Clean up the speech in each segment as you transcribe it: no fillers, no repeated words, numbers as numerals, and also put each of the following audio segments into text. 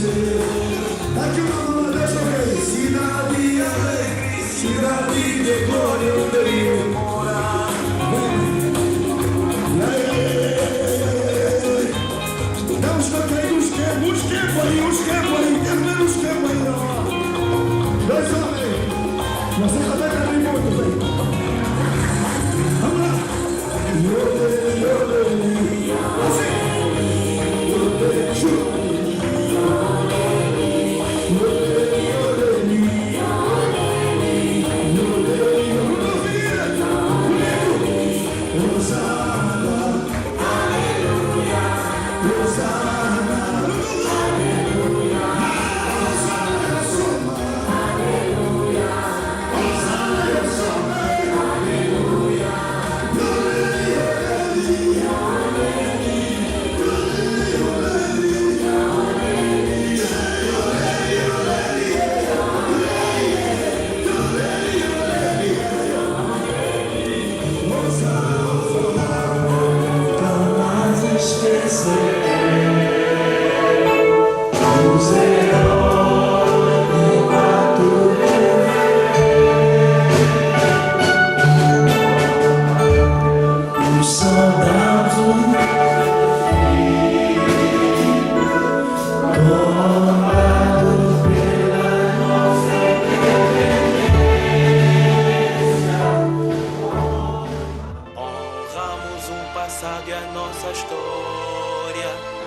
Aqui o nome deixa eu ver. Cidade alegre, cidade de glória, onde eu morar. Não escanteio os quebra, termina os quebra. Dois homens. Você também tá bem muito, bem. Vamos lá. Assim.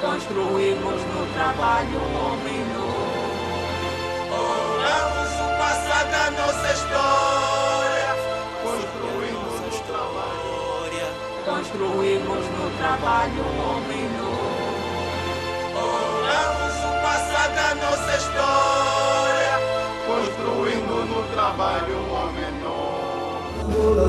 Construímos no trabalho um homem novo. Honramos o passado, a nossa história. Construímos no trabalho. Construímos no trabalho um homem novo. Honramos o passado, a nossa história. Construindo no trabalho um homem novo.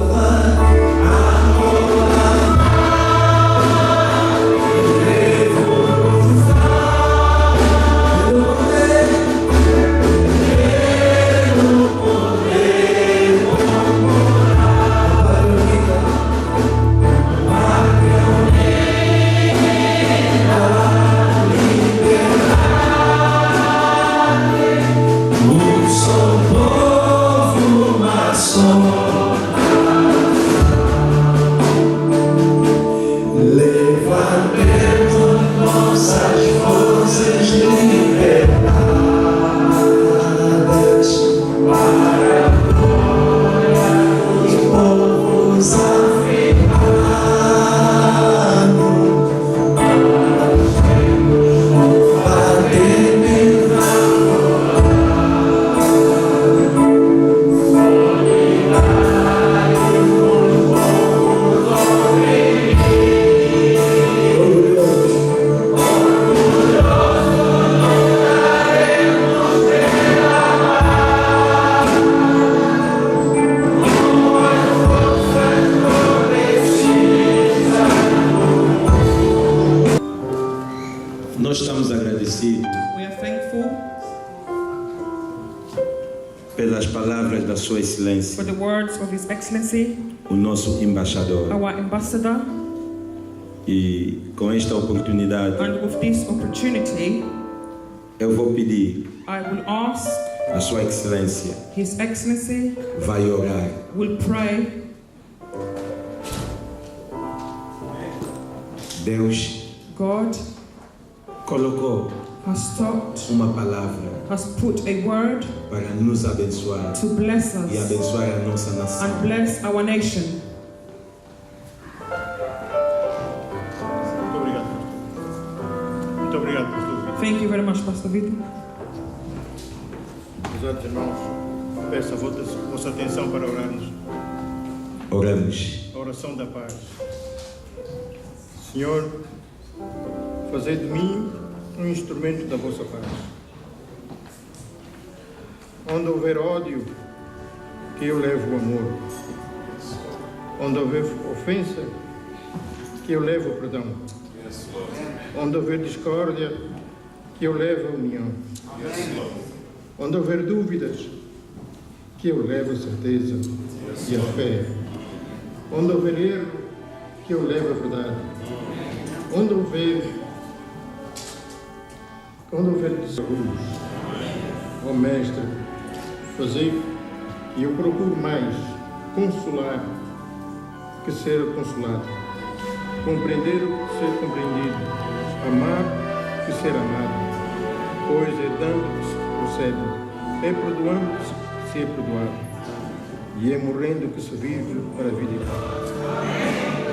Nós estamos agradecidos pelas palavras da Sua Excelência, for the words of His Excellency, o nosso embaixador. our ambassador, E com esta oportunidade, and with this opportunity, eu vou pedir I will ask a Sua Excelência, His Excellency vai orar. will pray. Deus God colocou has taught, uma palavra has put a word para nos abençoar to bless e us abençoar a nossa nação. and bless our nation. Muito obrigado. Muito obrigado, pastor. Thank you very much, Pastor Vitor. Prezados irmãos, peço a vossa atenção para orarmos. Oramos. A oração da paz. Senhor, fazei de mim um instrumento da vossa paz. Onde houver ódio, que eu leve o amor. Onde houver ofensa, que eu leve o perdão. Onde houver discórdia, que eu leve a união. Onde houver dúvidas, que eu leve a certeza e a fé. Onde houver erro, que eu leve a verdade. Onde houver Quando houver desarrollos, ó Mestre, fazei e eu procuro mais consolar que ser consolado, compreender que ser compreendido, amar que ser amado, pois é dando que se procede, é perdoando que se é perdoado, e é morrendo que se vive para a vida eterna.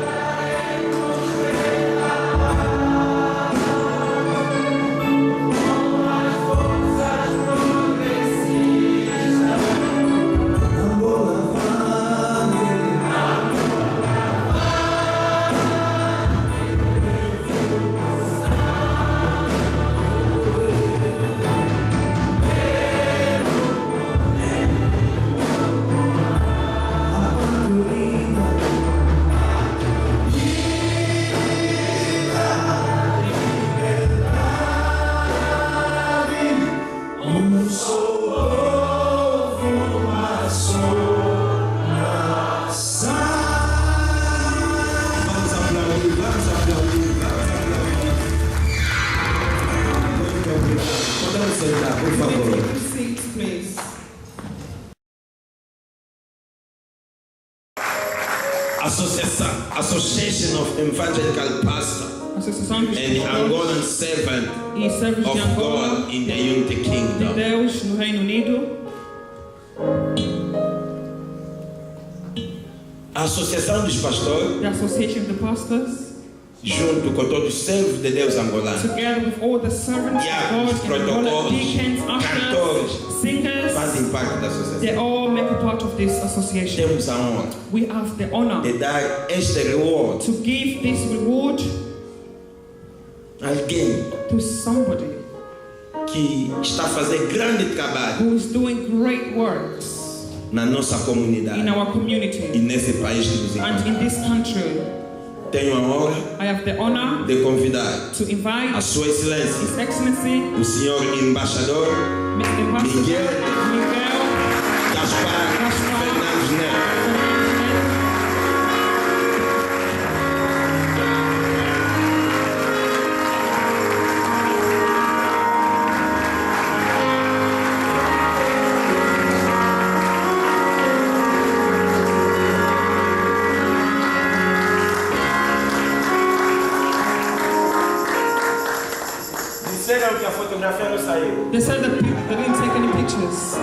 Association of Evangelical Pastor and Angolan Servant of God in the Unity de Kingdom. Deus no Reino Unido. A Associação dos Pastores, The Association of the Pastors, junto com todos os servos de Deus angolanos, together with all the servants diáconos, of God, in Angola, protocolos, deacons, cantores, ushers, singers, fazem parte da associação. they all make a part of this association. Temos a honra We have the honor de dar este reward to give this reward a alguém to somebody que está a fazer grande trabalho who is doing great works na nossa comunidade in our e community nesse país que nos and in encontramos. this country. Tenho a honra I have the honor de convidar to invite a Sua Excelência, His Excellency, o Senhor Embaixador Mr. Ambassador Miguel Miguel Gaspar Fernandes Neto. Disseram que a fotografia não saiu. They said that they didn't take any pictures.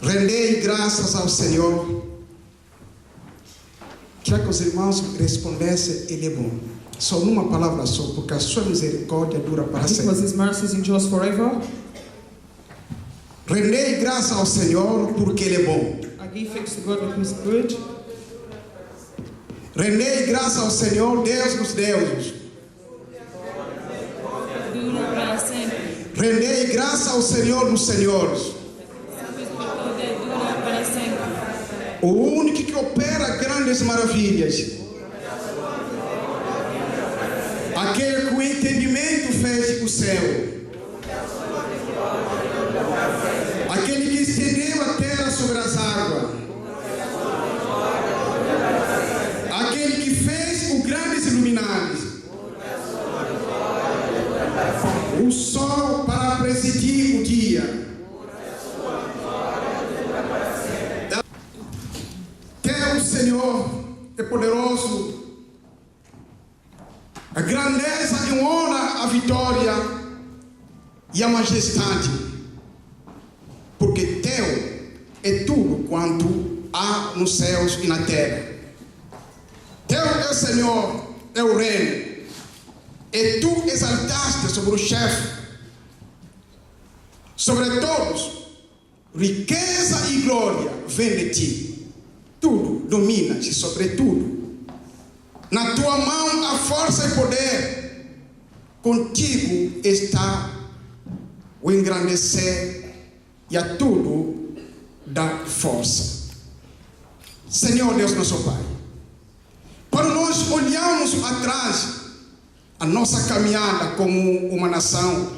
Rendei graças ao Senhor. Queria que os irmãos respondessem, Ele é bom. Só numa palavra só, porque a sua misericórdia dura para Because sempre. His mercies endures forever. Rendei graças ao Senhor, porque Ele é bom. I give thanks to God because He is good. Rendei graças ao Senhor, Deus dos deuses. Dura para sempre. Rendei graças ao Senhor dos senhores. Poder dura para sempre. O único que opera grandes maravilhas. Aquele que o entendimento fez o céu. Aquele que estendeu a terra sobre as águas. Aquele que fez os grandes iluminares. O o sol para presidir o dia. Teu Senhor é poderoso, a grandeza e honra, a vitória e a majestade, porque teu é tudo quanto há nos céus e na terra. Teu é o Senhor, é o reino, e tu exaltaste sobre o chefe, sobre todos, riqueza e glória vem de ti. Tudo dominas sobre tudo. Na tua mão há força e poder. Contigo está o engrandecer e a tudo dá força. Senhor Deus nosso Pai, quando nós olhamos atrás a nossa caminhada como uma nação,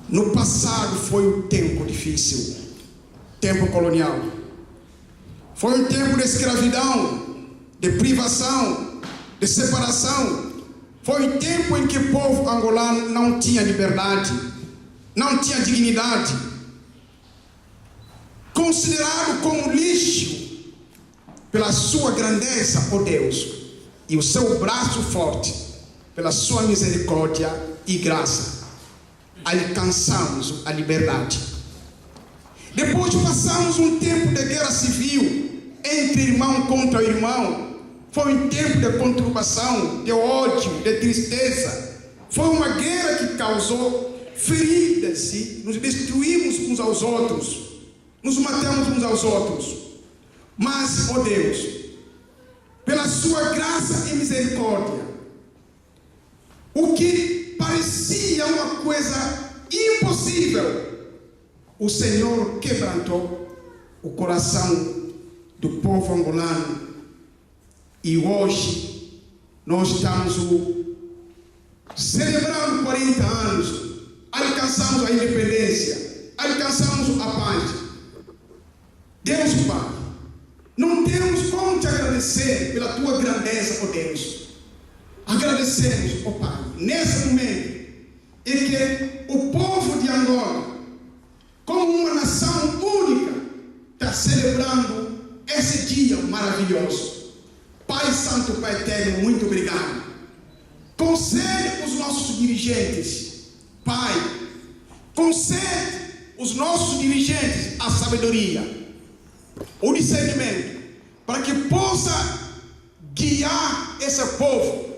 no passado foi um tempo difícil, tempo colonial. Foi um tempo de escravidão, de privação, de separação. Foi um tempo em que o povo angolano não tinha liberdade, não tinha dignidade. Considerado como lixo pela sua grandeza, ó Deus, e o seu braço forte, pela sua misericórdia e graça, alcançamos a liberdade. Depois passamos um tempo de guerra civil, entre irmão contra irmão. Foi um tempo de conturbação, de ódio, de tristeza. Foi uma guerra que causou feridas e nos destruímos uns aos outros, nos matamos uns aos outros. Mas, ó Deus, pela sua graça e misericórdia, o que parecia uma coisa impossível, o Senhor quebrantou o coração do povo angolano, e hoje nós estamos celebrando 40 anos, alcançamos a independência, alcançamos a paz. Deus Pai, não temos como te agradecer pela tua grandeza, ó Deus. Agradecemos, ó Pai, nesse momento em que o povo de Angola, como uma nação única, está celebrando esse dia maravilhoso. Pai Santo, Pai Eterno, muito obrigado. Concede os nossos dirigentes, Pai, concede os nossos dirigentes a sabedoria, o discernimento, para que possa guiar esse povo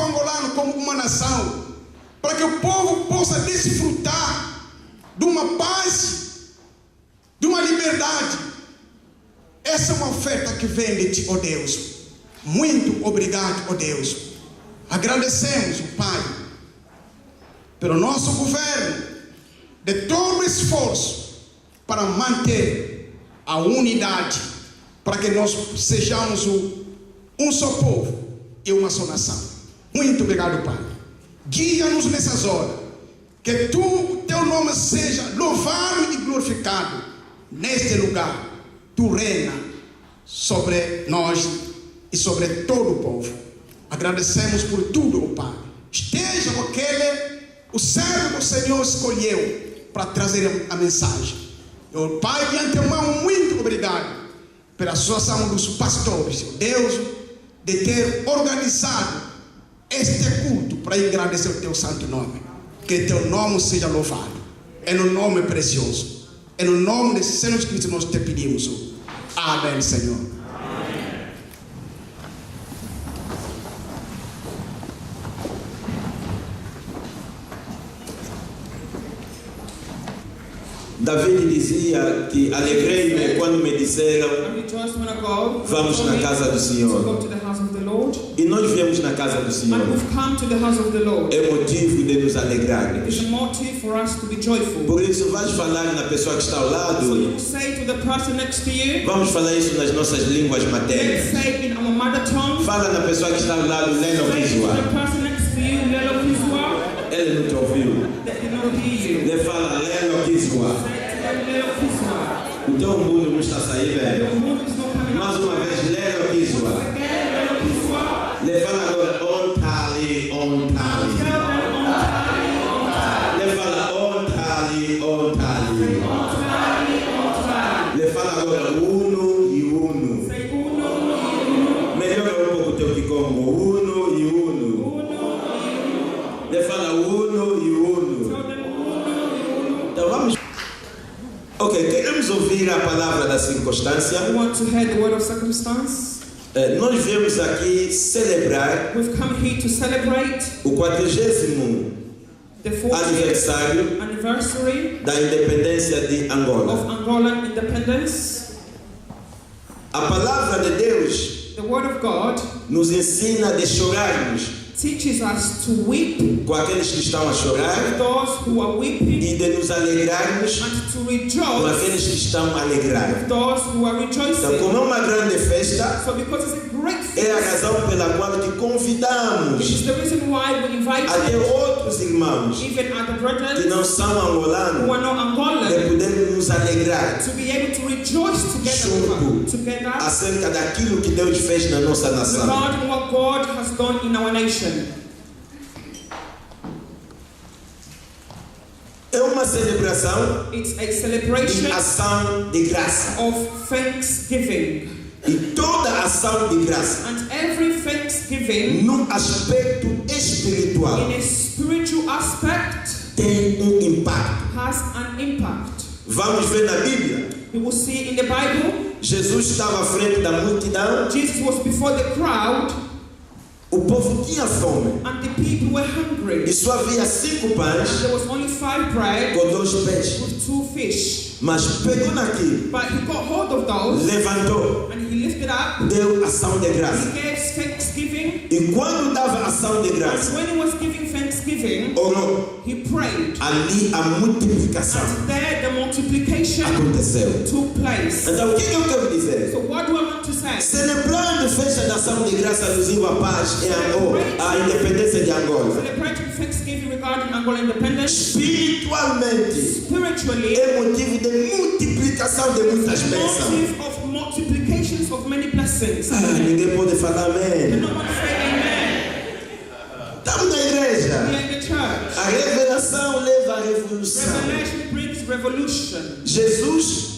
angolano como uma nação, para que o povo possa desfrutar de uma paz, de uma liberdade. Essa é uma oferta que vem de ti, ó Deus. Muito obrigado, ó Deus. Agradecemos, Pai, pelo nosso governo, de todo o esforço para manter a unidade, para que nós sejamos um só povo e uma só nação. Muito obrigado, Pai. Guia-nos nessas horas, que teu nome seja louvado e glorificado neste lugar. Tu reina sobre nós e sobre todo o povo. Agradecemos por tudo, ó Pai. Esteja com o servo do Senhor escolheu para trazer a mensagem. Ó Pai, de antemão, muito obrigado pela associação dos pastores, Deus, de ter organizado este culto para engrandecer o teu santo nome. Que teu nome seja louvado. É no nome precioso. É no nome de Senhor Cristo nós te pedimos. Amém, Senhor. Amém. David dizia que alegrei-me quando me disseram: vamos na casa do Senhor. E nós viemos na casa do Senhor. É motivo de nos alegrar. Por isso, vais falar na pessoa que está ao lado. Vamos falar isso nas nossas línguas maternas. Fala na pessoa que está ao lado, Leno Visual. Ele não te ouviu. Ele fala Leno Visual. O teu mundo não está saindo, velho. Mais uma vez, Leno Visual. Ele fala agora, on tally, on tally. ouvir a palavra da circunstância. We want to hear the word of circumstance. Nós viemos aqui celebrar We've come here to celebrate o 40º the 40th anniversary da independência de of Angola. Angolan independence. A palavra de Deus The word of God nos ensina de chorarmos teaches us to weep com aqueles que estão a chorar with those who are weeping e de nos alegrarmos and to com rejoice aqueles que estão a alegrar. with those who are Então, rejoicing. como é uma grande festa, So because it's a great é a feast, razão pela qual te convidamos it's the reason why we invite até outros irmãos even other que brethren não são who angolanos are not Angolan de poder nos alegrar to be able to rejoice together acerca daquilo que Deus fez na nossa nação. regarding what God has done in our nation. É uma celebração It's a de celebration ação de graça. of thanksgiving. E toda ação de graça, And every thanksgiving no aspecto espiritual, in a spiritual aspect tem impacto. has an impact. Vamos ver na Bíblia. We will see in the Bible, Jesus estava à frente da multidão. Jesus was before the crowd O povo tinha fome. and the people were hungry. E só havia 5 pães There was only 5 bread com 2 peixes. with 2 fish. Mas pegou naquilo, But he got hold of those levantou, and he lifted up. deu ação de graça. He gave thanksgiving. E quando dava ação de And graça, when he was giving thanksgiving, orou. he prayed. Ali a multiplicação And there the multiplication aconteceu. took place. Então o que eu quero dizer? So what do I want to say? Celebrando festa da ação de graça alusiva à paz em Angola, à independência de Angola. Celebrating thanksgiving regarding Angola independence. Espiritualmente Spiritually, é motivo de multiplicação de muitas bênçãos. motive of multiplications of many blessings. Ninguém pode falar You amém. don't want to say amen. Estamos na igreja. We are in the church. A revelação leva à revolução. Revelation brings revolution. Jesus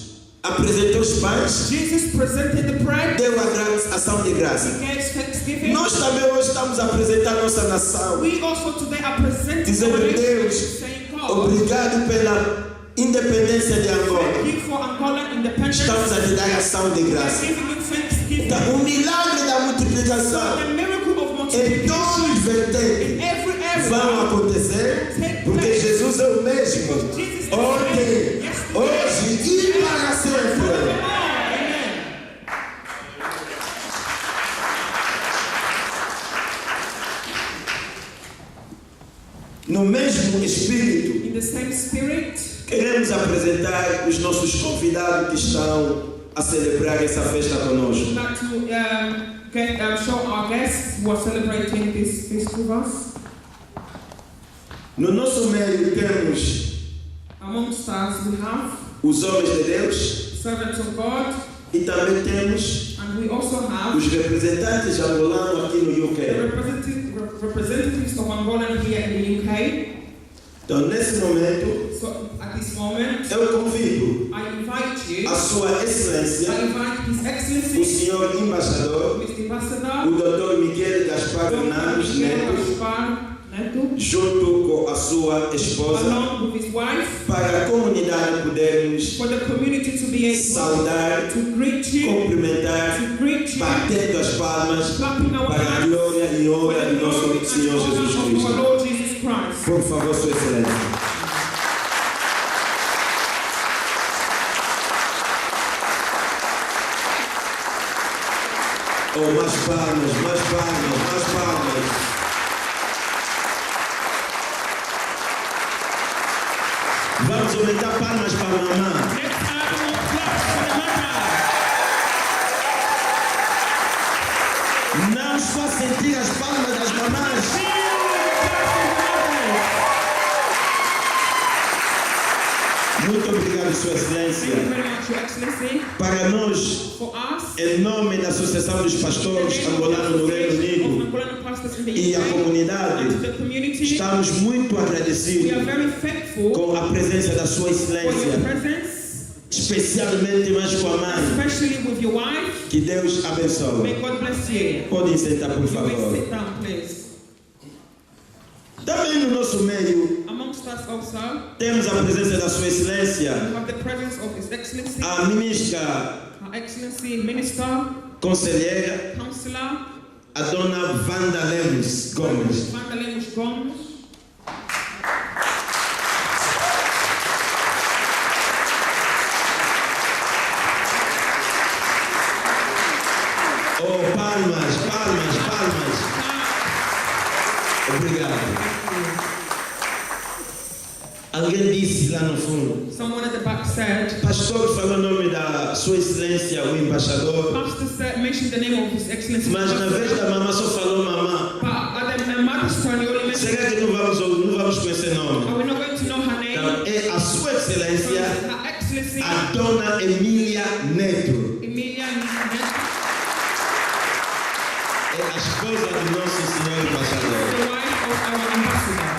apresentou os pães, Jesus presented the bread. deu a ação de graça. He gave thanksgiving. Nós também hoje estamos a apresentar nossa nação. We also today are presenting Dizendo, our nation, Deus, saying, God, obrigado pela independência de Angola. thank you for Angola independence. Estamos a te dar ação de We are graça. giving you thanksgiving. Então, o milagre da multiplicação The miracle of em multiplication todos os vertentes in every vão area. acontecer, porque Jesus é o mesmo ontem, hoje e para sempre. No mesmo espírito, In the same spirit, queremos apresentar os nossos convidados que estão a celebrar essa festa conosco. we'd like to show our guests who are celebrating this feast with us. No nosso meio temos Amongst us, we have os homens de Deus servants of God, e também temos and we also have os representantes angolanos aqui no the UK. representatives of Angola here in the UK. Então, nesse momento, So at this moment, eu convido I invite you, a Sua Excelência, I invite His o Excellency, Senhor Embaixador, Mr. Ambassador, o Dr. Miguel Gaspar Dr. Fernandes Miguel Neto, Gaspar Neto, junto com a sua esposa, along with his wife, para a comunidade podermos for the community to be able saudar, to greet you, cumprimentar, batendo as palmas clapping our para a hands glória e for honra the do glory nosso and Senhor honor Jesus of our Cristo. Lord Jesus Christ. Por favor, Sua Excelência. Oh, mais palmas, mais palmas, mais palmas. Vamos aumentar palmas para a mamã. Let's have more claps for the mother. Não só sentir as palmas das mamães. Muito obrigado, Sua Thank you Excelência. very much, Your Excellency. Para nós, For us, em nome da Associação dos Pastores Angolanos no Reino Unido Angolan pastors in the e a UK, comunidade, and to the community, estamos muito we are agradecidos very thankful com a presença da Sua for your Excelência, presence, especialmente mais com a mãe. especially with your wife. Que Deus abençoe. May God bless you. Podem sentar, por You may favor. sit down, please. Também no nosso meio Amongst Amongst us also, temos a presença da Sua Excelência, we have the presence of His Excellency, a ministra Her Excellency, Minister, conselheira, Councillor, a dona Wanda Lemos Gomes. Wanda Lemos Gomes. Oh, palmas, palmas, palmas. Obrigado. Alguém disse lá no fundo, Someone at the back said, pastor falou o nome da Sua Excelência, o embaixador, Pastor said, mentioned the name of His Excellency. mas na vez da mamãe só falou mamã. But at the mother's turn, he only mentioned, Será que não vamos conhecer nome? are we not going to know her name? Então, é a Sua So, Excelência, Her Excellency, a dona Emília Neto. Emilia Neto, É a esposa do nosso senhor embaixador. the wife of our ambassador.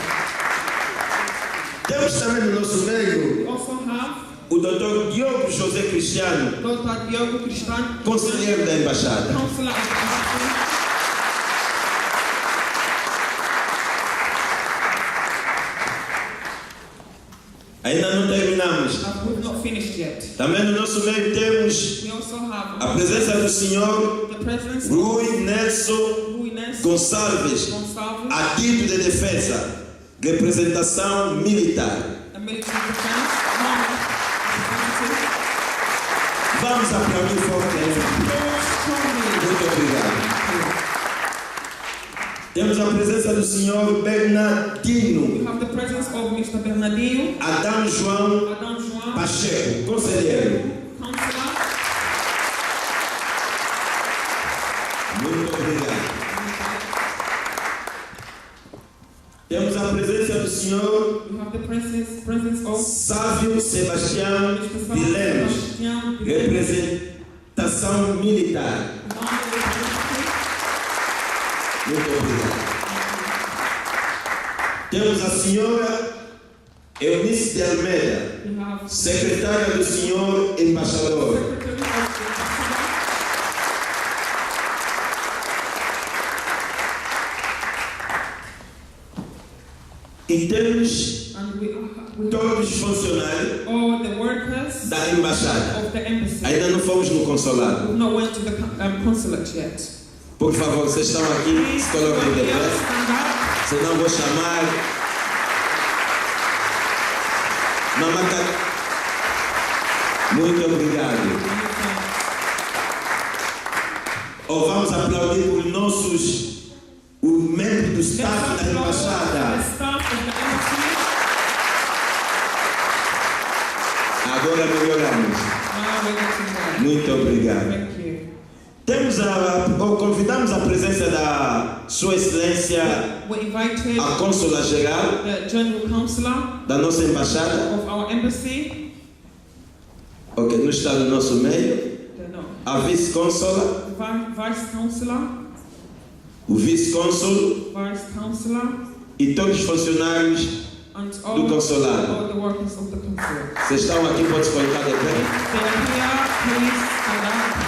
Temos também no nosso meio We also have o Dr. Diogo José Cristiano, Dr. Diogo Cristiano, conselheiro da embaixada. Councillor of the Embassy. Ainda não terminamos. We've not finished yet. Também no nosso meio temos We also have a presença do senhor the presence of Rui Nelson Rui Nelson Gonçalves, Gonçalves, a título de defesa, representação militar. a military defense, representative. Vamos aplaudir fortemente. Muito obrigado. Temos a presença do senhor Bernardino We have the presence of Mr. Bernardino, Adão João Adam João, Pacheco, conselheiro. Councillor. Muito obrigado. Temos a presença do senhor We have the presence of Sávio Sebastião Mr. de Lemos, Sebastião de representação militar. Muito obrigado. Temos a senhora Eunice de Almeida, We have secretária do senhor embaixador. Secretary of the Ambassador. E temos And we have todos os funcionários all the workers da embaixada. of the embassy. Ainda não fomos no consulado. We've not went to the consulate yet. Por favor, vocês estão aqui, se coloquem de pé. Stand up. Senão vou chamar Mamãe. Muito obrigado. Ou vamos aplaudir os nossos, o membro do staff da embaixada. Agora melhoramos. Muito obrigado. Temos convidamos a presença da Sua Excelência, We invited a Cônsula Geral the General Councillor da nossa embaixada, of our embassy. ok, não está no nosso meio, No, a vice-cônsula, Vice Councillor, o vice-cônsul Vice Councillor, e todos os funcionários and do consulado. all the workers of the consulate. Vocês estão aqui, pode se colocar de pé. They are here, please stand up.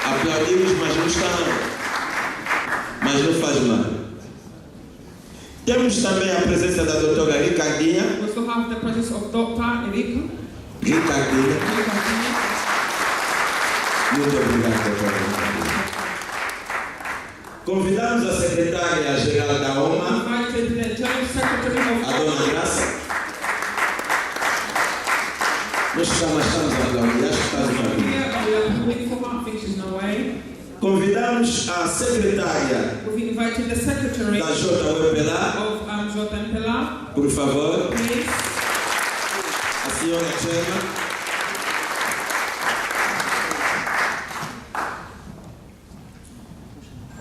Aplaudimos, mas não está. Mas não faz mal. Temos também a presença da doutora Ricardinha. We also have the presence of Dr. Erika. Ricardinha. Ricardinha. Muito obrigado, doutora Ricardinha. Convidamos a secretária-geral da OMA, Invited the General Secretary of a dona Graça. Nós estamos a aplaudir, acho que estamos a ouvir. here, and we are waiting for her. I think she's no way. Convidamos a secretária We've invited the Secretary da JUPLA, of Jotempela, por favor, please. a senhora Chema.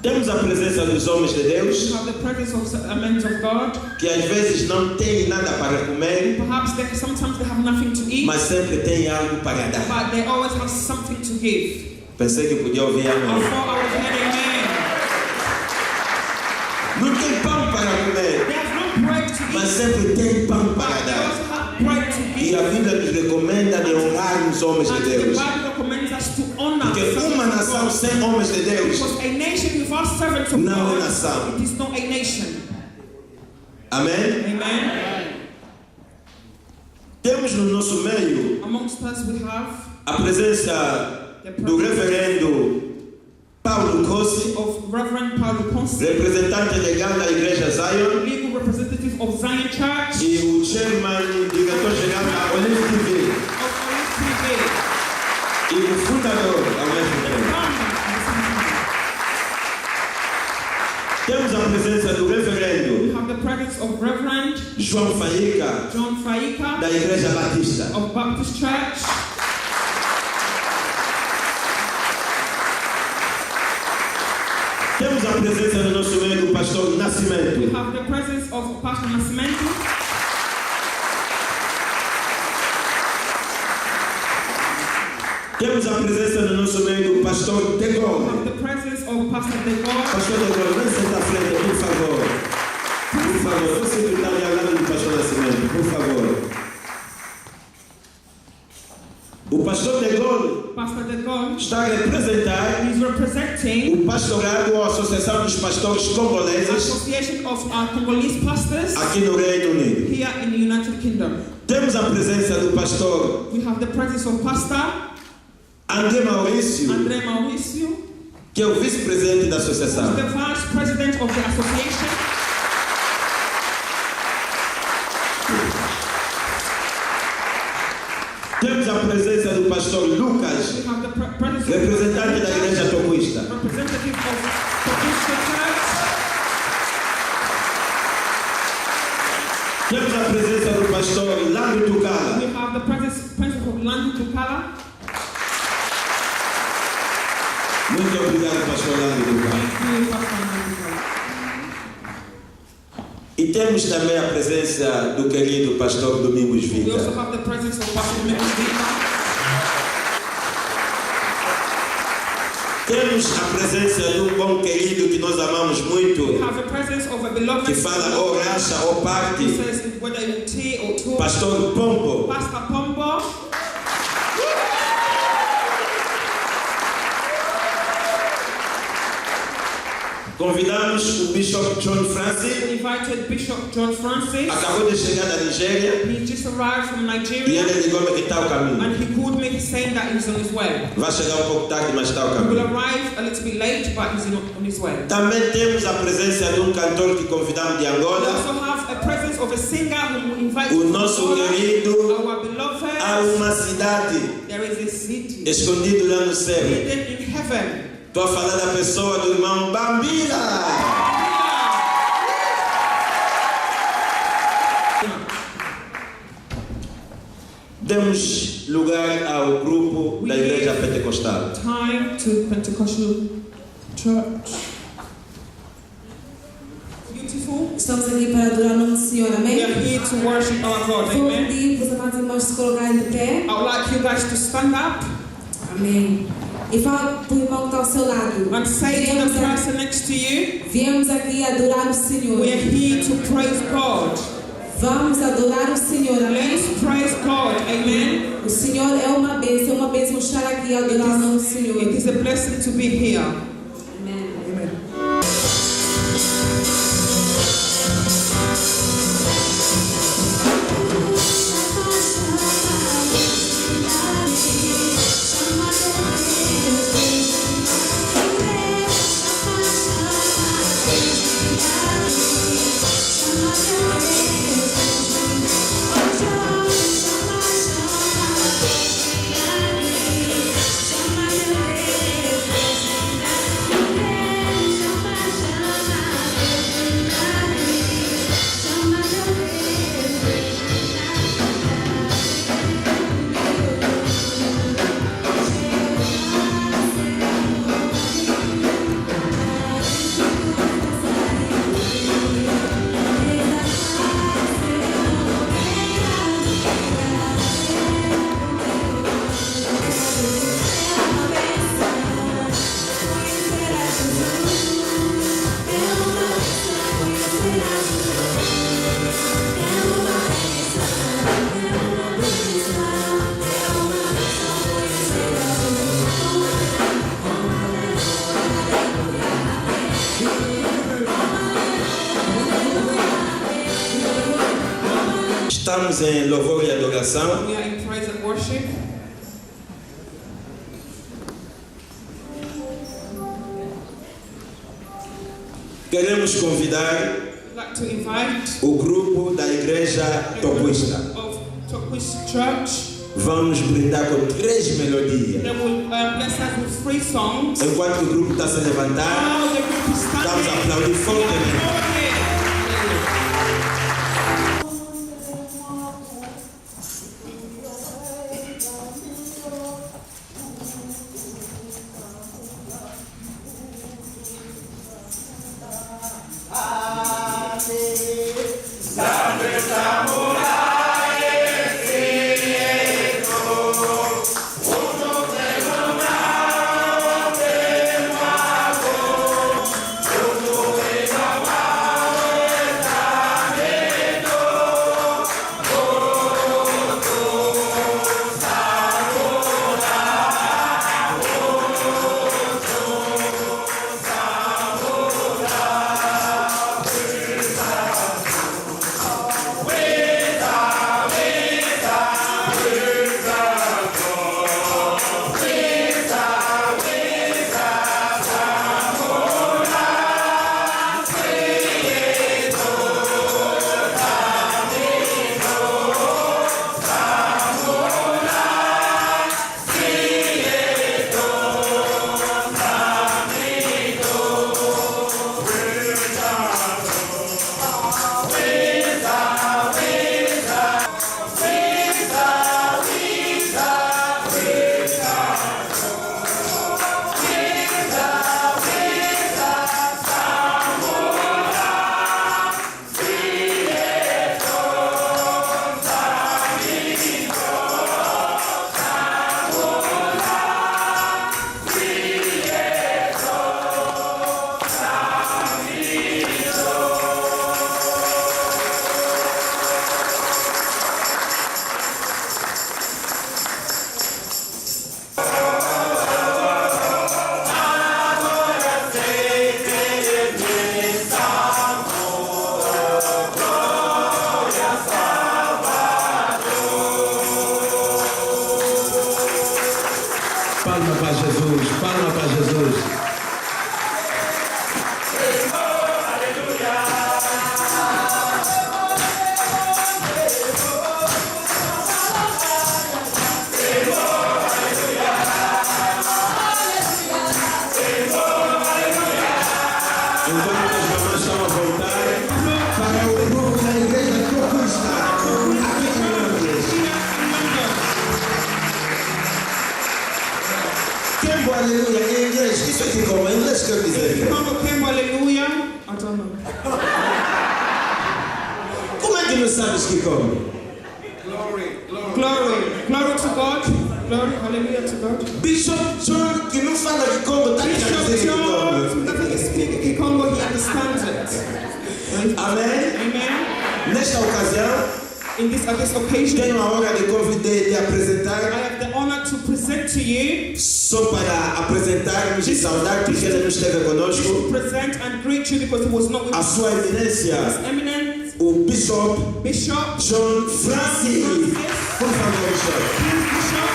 Temos a presença dos homens de We Deus, have the presence of men of God. que às vezes não têm nada para comer, Perhaps sometimes they have nothing to eat, mas sempre têm algo para dar. but they always have something to give. Pensei que podia ouvir I amém. thought I was hearing amen. Não tem pão para comer, They have no bread to mas eat, sempre tem pão but para they dar. also have bread to E give. a Bíblia nos recomenda de honrar os homens de And the Deus. Bible recommends us to honor Porque the uma servants of nação God. sem homens de Deus Because a nation without servants of não é God, nação. it is not a nation. Amém? Amen. Temos no nosso meio Amongst us we have a presença do reverendo Paulo Cosi, of Reverend Paulo Consi, representante legal da Igreja Zion, legal representative of Zion Church, e o chairman, diretor-geral da Olympic TV, of Olive TV, e o fundador da Olympic TV. Temos a presença do reverendo We have the presence of Reverend João Faíca, John Faika da Igreja Batista. of Baptist Church. Temos a presença no nosso meio do pastor We Nascimento. have the presence of Pastor Nascimento. Temos a presença no nosso meio do pastor We Degol. have the presence of Pastor Degol. Pastor Degol, vem sentar à frente, por favor. Por favor, você que está ali ao lado do pastor Nascimento, por favor. O pastor Degol Pastor Degol está a representar is representing o pastorado ou a Associação dos Pastores Congoleses Association of Congolese Pastors aqui no Reino Unido. here in the United Kingdom. Temos a presença do pastor We have the presence of Pastor André Maurício, André Mauricio, que é o vice-presidente da associação. the Vice President of the association. Temos a presença do pastor Lucas, We have the presence of representante da Igreja Tocuista. representative of Baptist Church. Temos a presença do pastor Lando We Tucala. have the presence of Lando Tukala. Muito obrigado, pastor Lando Tucala. Thank you, Pastor Lando Tukala. E temos também a presença do querido pastor Domingos We also Vita. have the presence of Pastor Domingos Vita. Temos a presença de um bom querido que nós amamos We muito, have the presence of a beloved que fala ou racha ou He parte, says whether you tea or two. pastor Pombo. Pastor Pombo. Convidamos o Bishop John Francis, We invited Bishop John Francis. acabou de chegar da Nigéria, He just arrived from e Nigeria ele ligou-me que está o caminho. and he called me saying that he's on his way. Vai chegar um pouco tarde, mas está o He will caminho. arrive a little bit late, but he's on his way. Também temos a presença de um cantor que convidamos de We Angola, also have a presence of a singer who we invite o from nosso Angola, querido. our Há beloved. uma cidade There is a city escondido lá no céu. hidden in heaven. Estou a falar da pessoa do irmão Bambila. Demos lugar ao grupo da Igreja Pentecostal. Time to Pentecostal Church. Beautiful. Estamos aqui para adorar o nome do Senhor, We amém? are here to worship our God. Vou Amen. pedir para os amados irmãos se colocarem de pé, I would like you guys to stand up amém? E fala para o irmão que está ao seu lado. and say to the person next to you, Viemos aqui adorar o Senhor. we are here to praise God. Vamos adorar o Senhor, amém? Let's praise God. Amen. O Senhor é uma bênção estar aqui a adorar o nome do Senhor. It is a blessing to be here. Amém. Amen. Chama estamos em louvor e adoração. We are in praise and worship. Queremos convidar We'd like to invite o grupo da igreja the group Toquista. of Toquista Church. Vamos brindar com 3 melodias. They will bless us with 3 songs. Enquanto o grupo está se levantar, Now the group is vamos standing. aplaudir fortemente. Palma para Jesus, palma para Jesus. Enquanto as mamães estão a voltar para o grupo da igreja Toquista, aqui em Londres. Kembo aleluia em inglês, isso aqui como? Em inglês quer dizer? Kembo aleluia. I don't know. Como é que não sabes que como? Glory to God. Glory, hallelujah to God. Bishop John, que não fala que como, está Bishop querendo dizer que John como. doesn't speak Kikongo, he understands it. Amém? Amen. Nesta ocasião, At this occasion, tenho a honra de apresentar, I have the honor to present to you, só para apresentarmos e saudar porque ele não esteve conosco, to present and greet you because he was not with a us. sua eminência, His Eminence, o Bishop Bishop John Francis. Por favor, Bishop. Please, Bishop.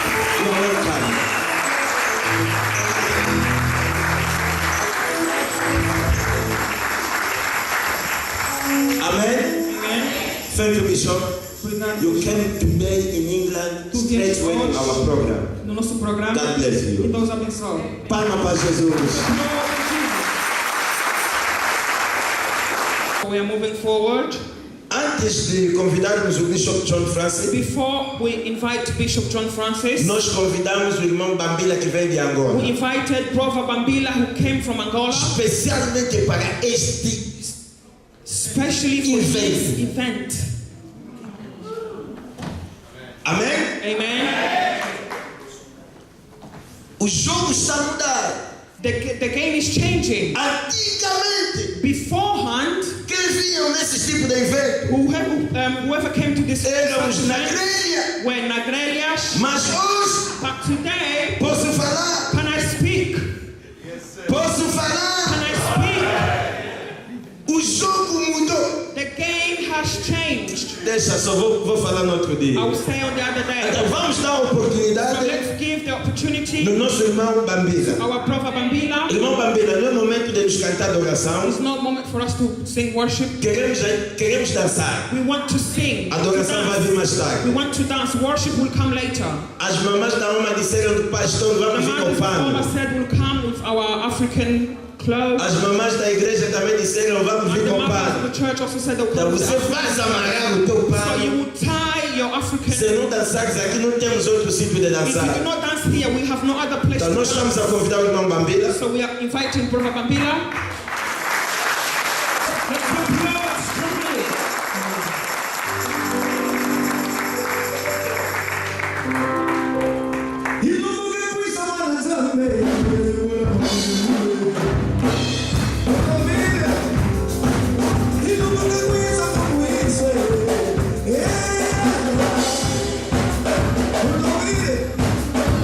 You are welcome. Amen. Amen. Thank you, Bishop. You came today in England straight away in our program. No nosso programa. God bless you. E Deus abençoe. Palma para Jesus. We are moving forward. Antes de convidarmos o Bishop John Francis, Before we invite Bishop John Francis, nós convidamos o irmão Bambila que veio de Angola, we invited Brother Bambila who came from Angola, especialmente para este especially for this event. Amém? Amen. O jogo está a mudar. The game is changing. Antigamente, Beforehand, quem vinham nesse tipo de evento whoever came to this eram os na event grelha. were Nagrelias. Mas hoje, But today, posso falar? can I speak? Posso falar? Can I speak? O jogo mudou. The game has changed. Deixa, só vou falar no outro dia. I was saying on the other day. Então vamos dar a So oportunidade let's give the opportunity no nosso irmão Bambila. our brother Bambila. Irmão Bambila, não é momento de nos cantar adoração. It's not a moment for us to sing worship. Queremos dançar. We want to sing. A adoração vai vir mais tarde. We want to dance. Worship will come later. As mamães da alma disseram do pastor, The vamos vir man com of the pano. Father said we'll come with our African clothes. As mamães da igreja também disseram, vamos And vir the com mothers pano. of the church also said they'll Então come with você African. faz amarrar o teu So you pano. will tie your African. Se não dançares aqui, não temos outro sítio de If you do dançar. not dance here, we have no other place Então to nós dance. estamos a convidar o irmão Bambila. So we are inviting Brother Bambila. Let's applaud strongly. E no lugar que chamar também. Família. E no lugar que chamar isso.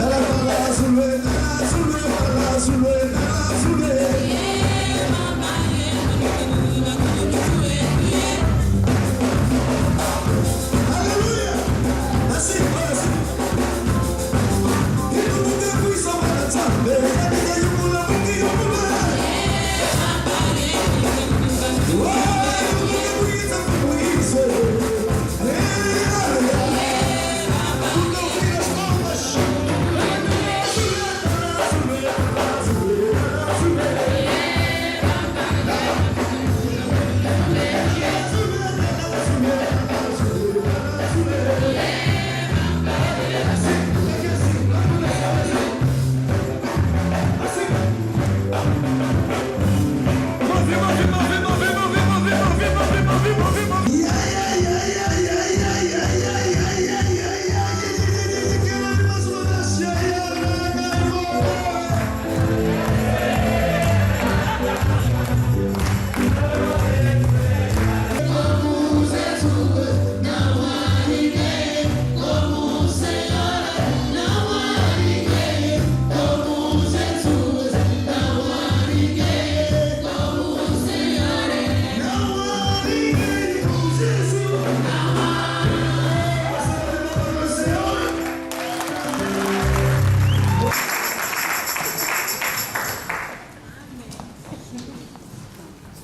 Ela fala azul, azul, azul. Aleluia. Assim, assim. E no lugar que chamar também.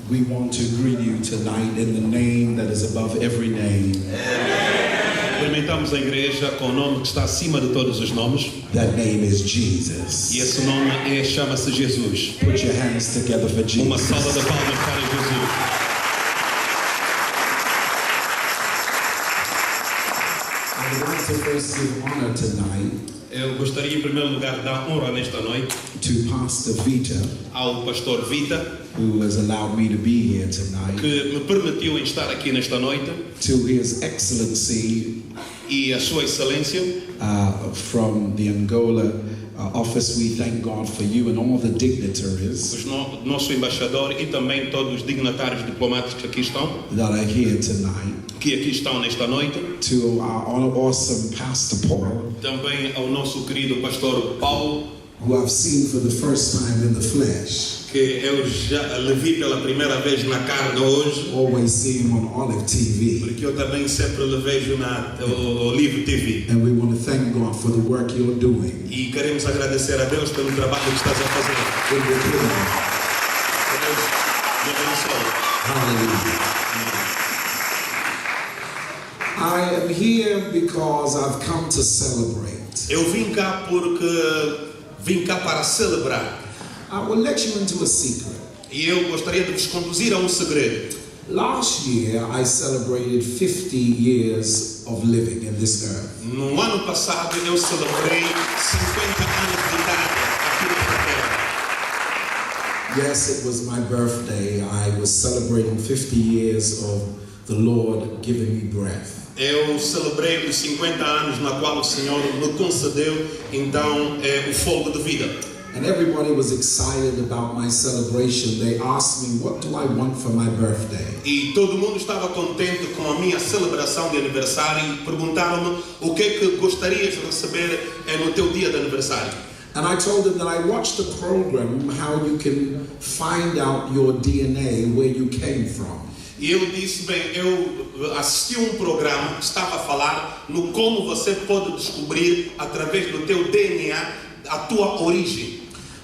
We want to greet you tonight in the name that is above every name. Cumprimentamos a igreja com o nome que está acima de todos os nomes. That name is Jesus. E esse nome chama-se Jesus. Put your hands together for Jesus. Uma salva de palmas para Jesus. I would like to first give honor tonight Eu gostaria em primeiro lugar de dar honra nesta noite to Pastor Vita, ao pastor Vita, who has allowed me to be here tonight, que me permitiu estar aqui nesta noite, to His Excellency e a sua excelência from the Angola office. We thank God for you and all the dignitaries nosso embaixador e também todos os dignatários diplomáticos que aqui estão, that are here tonight, que aqui estão nesta noite, to our awesome Pastor Paul, também ao nosso querido pastor Paulo, who I've seen for the first time in the flesh. que eu já lhe vi pela primeira vez na carne hoje. Always see him on Olive TV. Porque eu também sempre lhe vejo na Olive TV. And we want to thank God for the work you're doing. E queremos agradecer a Deus pelo trabalho que estás a fazer. In the kingdom. Que Deus te abençoe. Hallelujah. I am here because I've come to celebrate. Eu vim cá porque vim cá para celebrar. I will let you into a secret. E eu gostaria de vos conduzir a segredo. Last year I celebrated 50 years of living in this earth. No ano passado eu celebrei 50 anos de idade aqui nesta terra. Yes, it was my birthday. I was celebrating 50 years of the Lord giving me breath. Eu celebrei os 50 anos na qual o Senhor me concedeu então o fogo de vida. And everybody was excited about my celebration. They asked me, what do I want for my birthday? E todo mundo estava contente com a minha celebração de aniversário e perguntaram-me o que é que gostarias de receber no teu dia de aniversário. And I told them that I watched the program, how you can find out your DNA, where you came from. E eu disse, bem, eu assisti um programa que estava a falar no como você pode descobrir através do teu DNA a tua origem.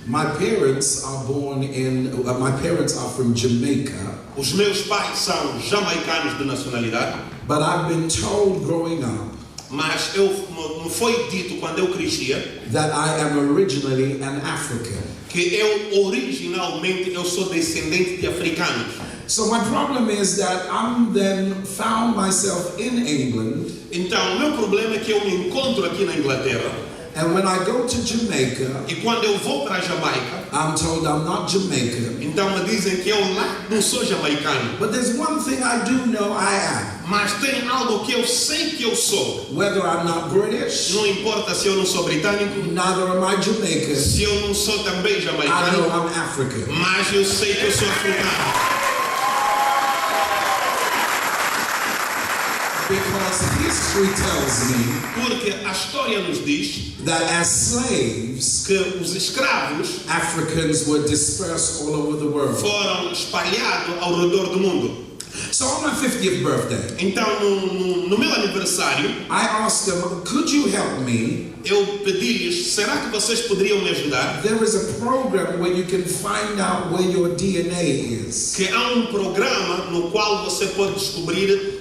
My parents are my parents are from Jamaica. Os meus pais são jamaicanos de nacionalidade. But I've been told growing up, mas me foi dito quando eu crescia, that I am originally an African. Que eu originalmente sou descendente de africanos. So my problem is that I'm then found myself in England. Então, o meu problema é que eu me encontro aqui na Inglaterra. And when I go to Jamaica, e quando eu vou para a Jamaica, I'm told I'm not Jamaican. Então me dizem que eu lá não sou jamaicano. But there's one thing I do know I am. Mas tem algo que eu sei que eu sou. Whether I'm not British, não importa se eu não sou britânico, neither am I Jamaican. Se eu não sou também jamaicano, I know I'm African. Mas eu sei que eu sou africano. Because history tells me, porque a história nos diz, that as slaves, que os escravos, Africans were dispersed all over the world. Foram espalhados ao redor do mundo. So on my 50th birthday, então no meu aniversário, I asked them, could you help me? Eu pedi-lhes, será que vocês poderiam me ajudar? There is a program where you can find out where your DNA is. Que há programa no qual você pode descobrir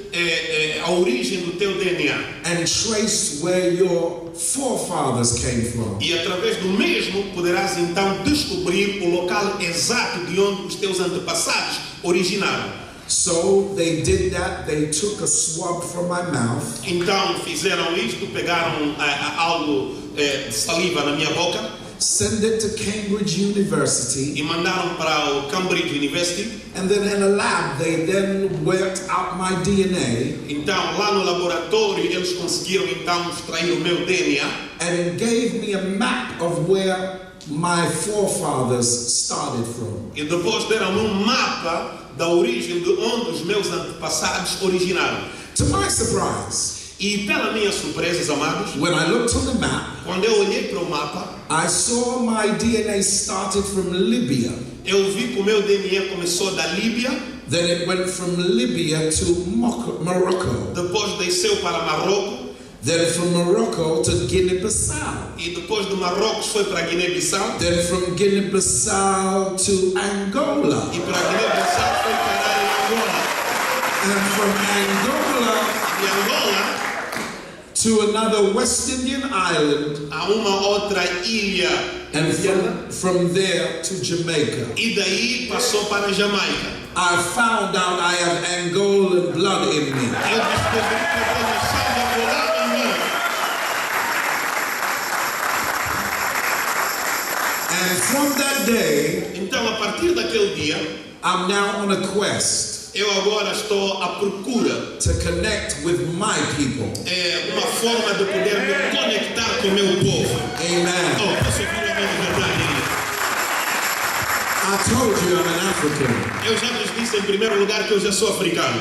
a origem do teu DNA. And trace where your forefathers came from. E através do mesmo poderás então descobrir o local exato de onde os teus antepassados originaram. So they did that. They took a swab from my mouth. Então fizeram isto, pegaram algo de saliva na minha boca. Send it to Cambridge University. E mandaram para o Cambridge University. And then in a lab they then worked out my DNA. Então lá no laboratório eles conseguiram então extrair o meu DNA. And gave me a map of where my forefathers started from. E depois deram mapa da origem de onde os meus antepassados originaram. To my surprise, e pela minha surpresa, amados, when I looked on the map, quando eu olhei para o mapa, I saw my DNA started from Libya. Eu vi que o meu DNA começou da Líbia. Then it went from Libya to Morocco. Depois desceu para Marrocos. Then from Morocco to Guinea-Bissau. E depois do Marrocos foi para Guiné-Bissau. Then from Guinea-Bissau to Angola. E para Guiné-Bissau foi para Angola. And from Angola de Angola to another West Indian island. A uma outra ilha. And from there to Jamaica. E daí passou para a Jamaica. I found out I have Angolan blood in me. Eu descobri que eu tenho sangue angolano em mim. And from that day, então a partir daquele dia, I'm now on a quest. Eu agora estou à procura to connect with my people. É uma forma de poder me conectar com o meu povo. Amen. Oh, posso ouvir a minha verdade? I told you I'm an African. Eu já vos disse em primeiro lugar que eu já sou africano.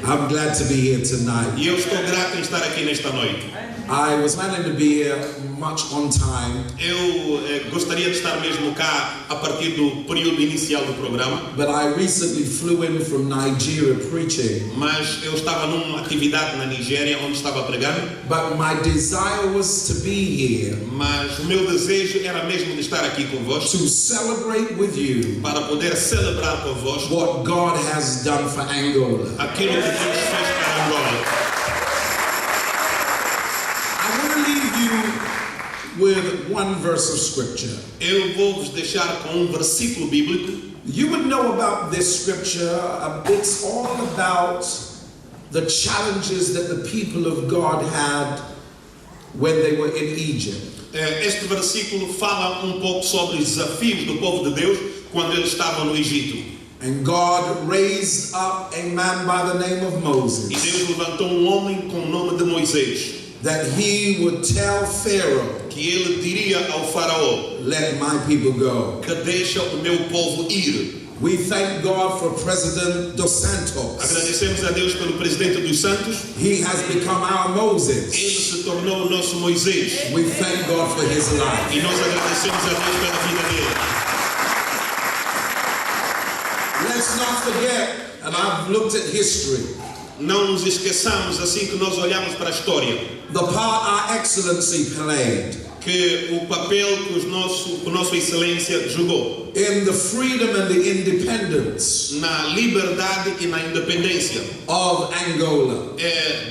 I'm glad to be here tonight. E eu estou grato em estar aqui nesta noite. I was planning to be here much on time. Eu gostaria de estar mesmo cá a partir do período inicial do programa. But I recently flew in from Nigeria preaching. Mas eu estava numa atividade na Nigéria onde estava pregando. But my desire was to be here. Mas o meu desejo era mesmo de estar aqui convosco. To celebrate with you. Para poder celebrar convosco. What God has done for Angola. Aquilo que Deus fez para Angola. With one verse of scripture. Eu vou vos deixar com versículo bíblico. You would know about this scripture. It's all about the challenges that the people of God had when they were in Egypt. Este versículo fala pouco sobre os desafios do povo de Deus quando eles estavam no Egito. And God raised up a man by the name of Moses. E Deus levantou homem com o nome de Moisés. That he would tell Pharaoh, que ele diria ao faraó, let my people go. Que deixa o meu povo ir. We thank God for President Dos Santos. Agradecemos a Deus pelo presidente dos Santos. He has become our Moses. Ele se tornou o nosso Moisés. We thank God for his life. E nós agradecemos a Deus pela vida dele. Let's not forget And I've looked at history. Não nos esqueçamos assim que nós olhamos para a história. The part our excellency played. Que o papel que o nosso excelência jogou. In the freedom and the independence. Na liberdade e na independência. Of Angola.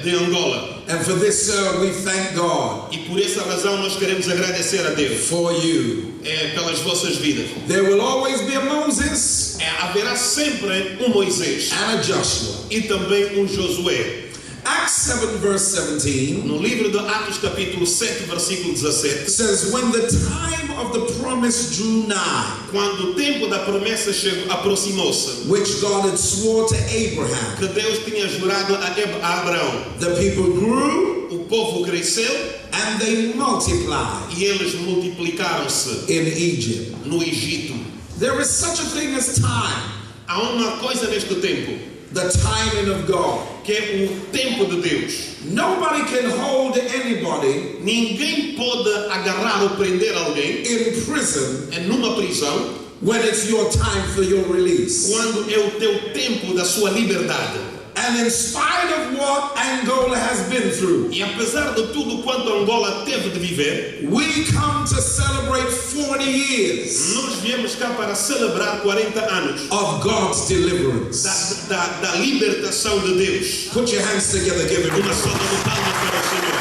De Angola. And for this, sir, we thank God. E por essa razão nós queremos agradecer a Deus. For you. Pelas vossas vidas. There will always be a Moses. Haverá sempre Moisés. And a Joshua. E também Josué. Acts 7 verse 17. No livro de Atos capítulo 7 versículo 17. Says when the time of the promise drew nigh. Quando o tempo da promessa aproximou-se. Which God had swore to Abraham. Que Deus tinha jurado a Abraão. The people grew. O povo cresceu. And they multiplied. E eles multiplicaram-se. In Egypt. No Egito. There is such a thing as time. Há uma coisa neste tempo. The timing of God. Que é o tempo de Deus. Nobody can hold anybody. Ninguém pode agarrar ou prender alguém. In prison. Numa prisão. When it's your time for your release. Quando é o teu tempo da sua liberdade. And in spite of what Angola has been through, e apesar de tudo quanto Angola teve de viver, we come to celebrate 40 years. Nós viemos cá para celebrar 40 anos of God's deliverance. Da libertação de Deus. Put your hands together, give him uma salva de palmas para o Senhor.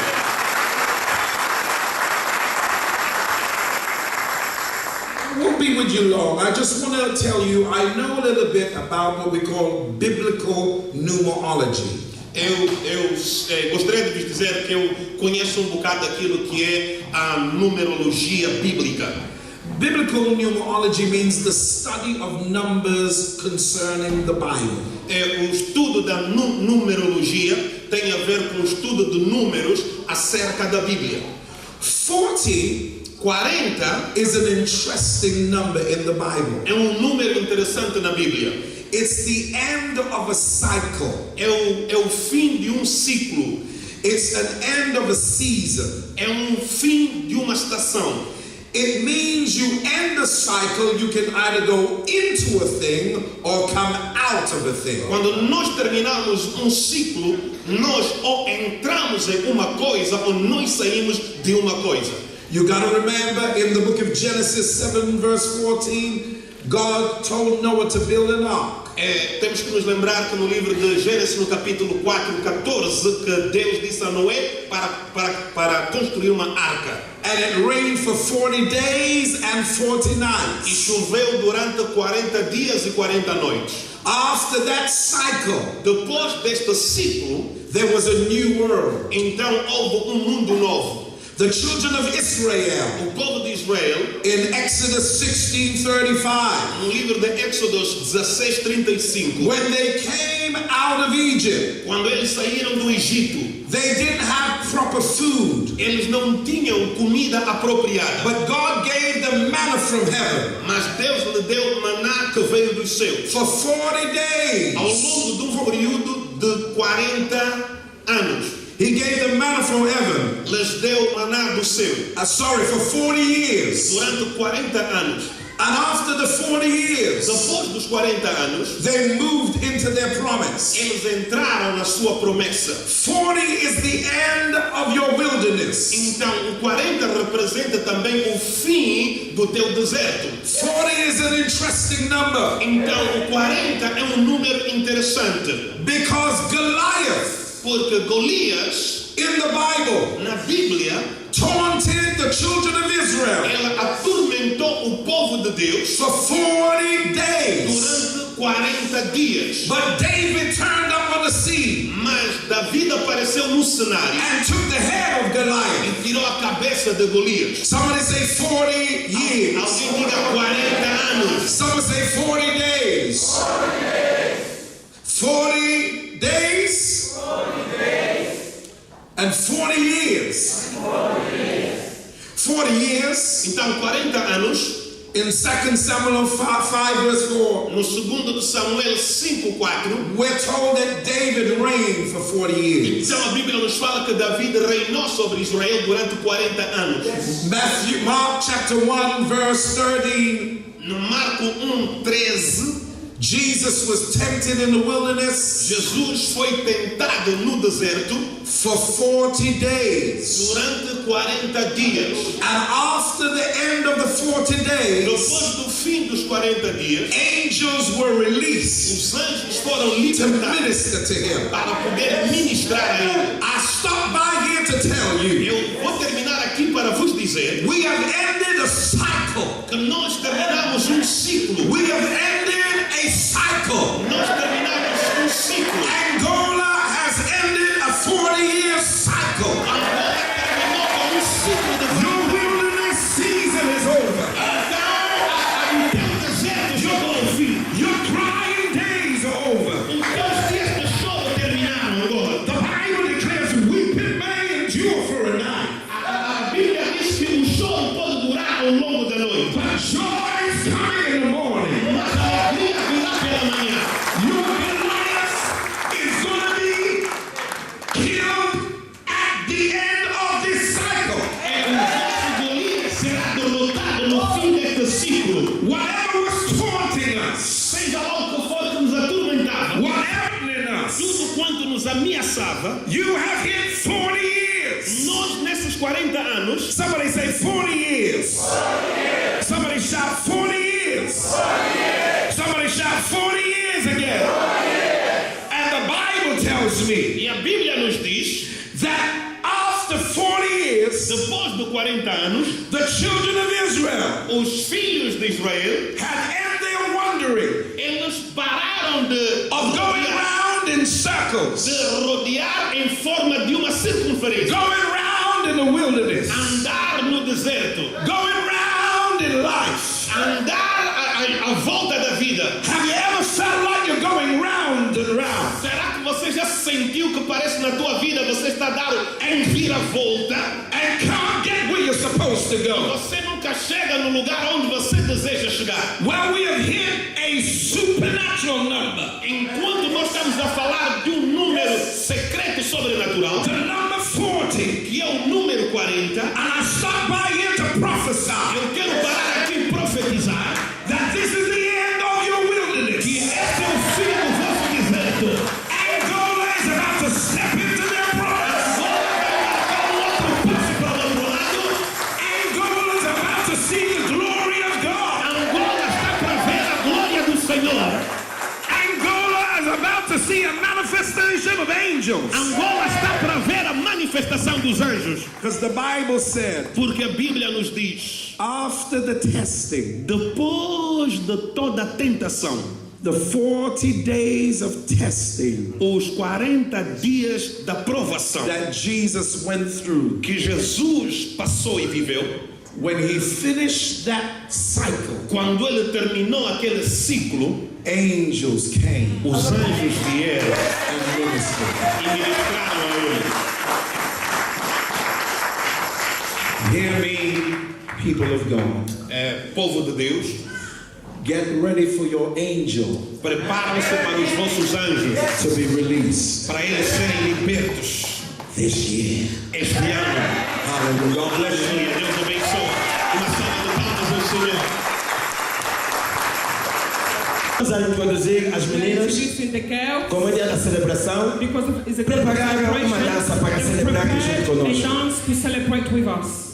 I won't be with you long. I just want to tell you, I know a little bit about what we call biblical numerology. Eu gostaria de vos dizer que eu conheço bocado daquilo que é a numerologia bíblica. Biblical numerology means the study of numbers concerning the Bible. O estudo da numerologia tem a ver com o estudo de números acerca da Bíblia. 40 is an interesting number in the Bible. É número interessante na Bíblia. It's the end of a cycle. É o fim de ciclo. It's an end of a season. É fim de uma estação. It means you end a cycle, you can either go into a thing or come out of a thing. Quando nós terminamos ciclo, nós ou entramos em uma coisa ou nós saímos de uma coisa. You got to remember in the book of Genesis 7 verse 14, God told Noah to build an ark. Temos que nos lembrar que no livro de Gênesis, no capítulo 4:14, que Deus disse a Noé para construir uma arca. And it rained for 40 days and 40 nights. E choveu durante 40 dias e 40 noites. After that cycle, depois deste ciclo, there was a new world. Então houve mundo novo. The children of Israel, o povo de Israel, in Exodus 16:35, no livro de Éxodos 16:35, when they came out of Egypt, quando eles saíram do Egito, they didn't have proper food. Eles não tinham comida apropriada. But God gave them manna from heaven. Mas Deus lhe deu maná que veio dos céus. For 40 days. Ao longo de período de 40 anos. He gave them manna from heaven. Les deu maná do céu. For 40 years. Durante 40 anos. And after the 40 years, depois dos 40 anos, they moved into their promise. Eles entraram na sua promessa. 40 is the end of your wilderness. Então, o 40 representa também o fim do teu deserto. 40 is an interesting number. Então, o 40 é número interessante. Because Goliath, porque Golias, in the Bible, na Bíblia, taunted the children of Israel. Ela atormentou o povo de Deus for 40 days. Durante 40 dias. But David turned up on the scene. Mas David apareceu no cenário. And took the head of Goliath. E tirou a cabeça de Golias. Somebody say 40 years. Alguém diga 40 anos. Somebody say 40 days. 40 days. 40 days. And 40 years. 40 years. Então 40 anos. In 2 Samuel 5 verse 4. No segundo de Samuel 5:4. We're told that David reigned for 40 years. Então a Bíblia nos fala que David reinou sobre Israel durante 40 anos. Mark chapter 1 verse 13. No Marco 1:13. Jesus was tempted in the wilderness. Jesus foi tentado no deserto for 40 days. Durante 40 dias. And after the end of the 40 days, depois do fim dos 40 dias, angels were released. Os anjos foram libertados to minister to him. Para poder ministrar a ele. I stopped by here to tell you. Eu vou terminar aqui para vos dizer. We have ended a cycle. Que nós terminamos ciclo. We have ended a cycle. Nós terminamos ciclo. Angola has ended a 40-year cycle. Angola terminou com ciclo de vida. Your wilderness season is over. Your crying days are over. The Bible declares weeping may endure for a night. A Bíblia diz que o choro pode durar ao longo da noite. But joy is coming in the morning. Mas a alegria virá pela manhã. Your Goliath is going to be killed at the end of this cycle. O vosso Golias será derrotado no fim deste ciclo. Whatever was taunting us, seja lá o que for que nos atormentava, whatever in us, tudo quanto nos ameaçava, you have hit 40 years. Nós nesses 40 anos, somebody say 40 years. 40 years. Somebody shout 40 years. 40 years. Somebody shout 40 years again. 40 years. And the Bible tells me, e a Bíblia nos diz, that after 40 years, depois de 40 anos, the children of Israel, os filhos de Israel, had ended their wandering, eles pararam de going round in circles, de rodear em forma de uma circunferência, going round in the wilderness, andar no deserto, going round in life, andar à volta da vida. Have you ever felt like you're going round and round? Será que você já sentiu que parece na tua vida você está dando em vira-volta and can't get where you're supposed to go? Você nunca chega no lugar onde você deseja chegar. Well, we have hit a supernatural number. Enquanto nós estamos a falar de número secreto sobrenatural, the number 40, que é o número 40, and I stopped by here to prophesy. Eu quero parar aqui e profetizar that this is the end of your wilderness. Que este é o fim do vosso deserto. Angola is about to step into their promise. Angola is about to see the glory of God. Angola está para ver a glória do Senhor. Angola is about to see a manifestation of angels. Angola está para ver a manifestação dos anjos. Because the Bible said, porque a Bíblia nos diz, after the testing, depois de toda a tentação, the 40 days of testing, os 40 dias da provação that Jesus went through, que Jesus passou e viveu, when he finished that cycle, quando ele terminou aquele ciclo, angels came, os anjos vieram and ministered. E ministraram a ele. Hear me, people of God. Povo de Deus, get ready for your angel. Preparem-se para os vossos anjos to be released. Para eles serem libertos this year. Este ano. Hallelujah. God bless you. Deus abençoe. Uma salva de palmas ao Senhor. Vamos a introduzir as meninas como é dia da celebração. Preparar uma dança para celebrar junto conosco. A dance to celebrate with us.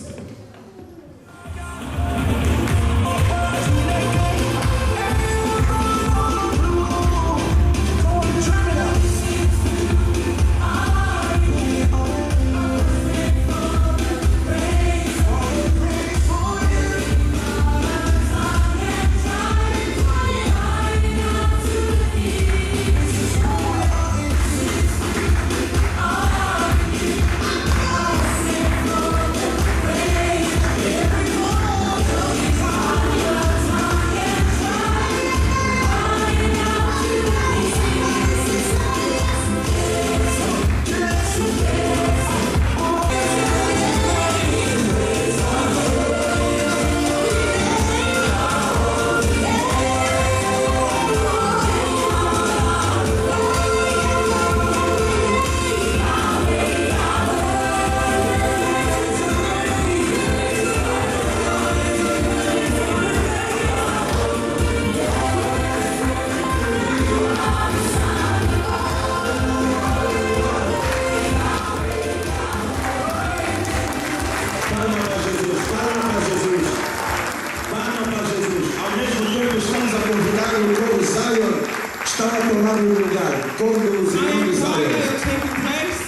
os irmãos Choir taking place.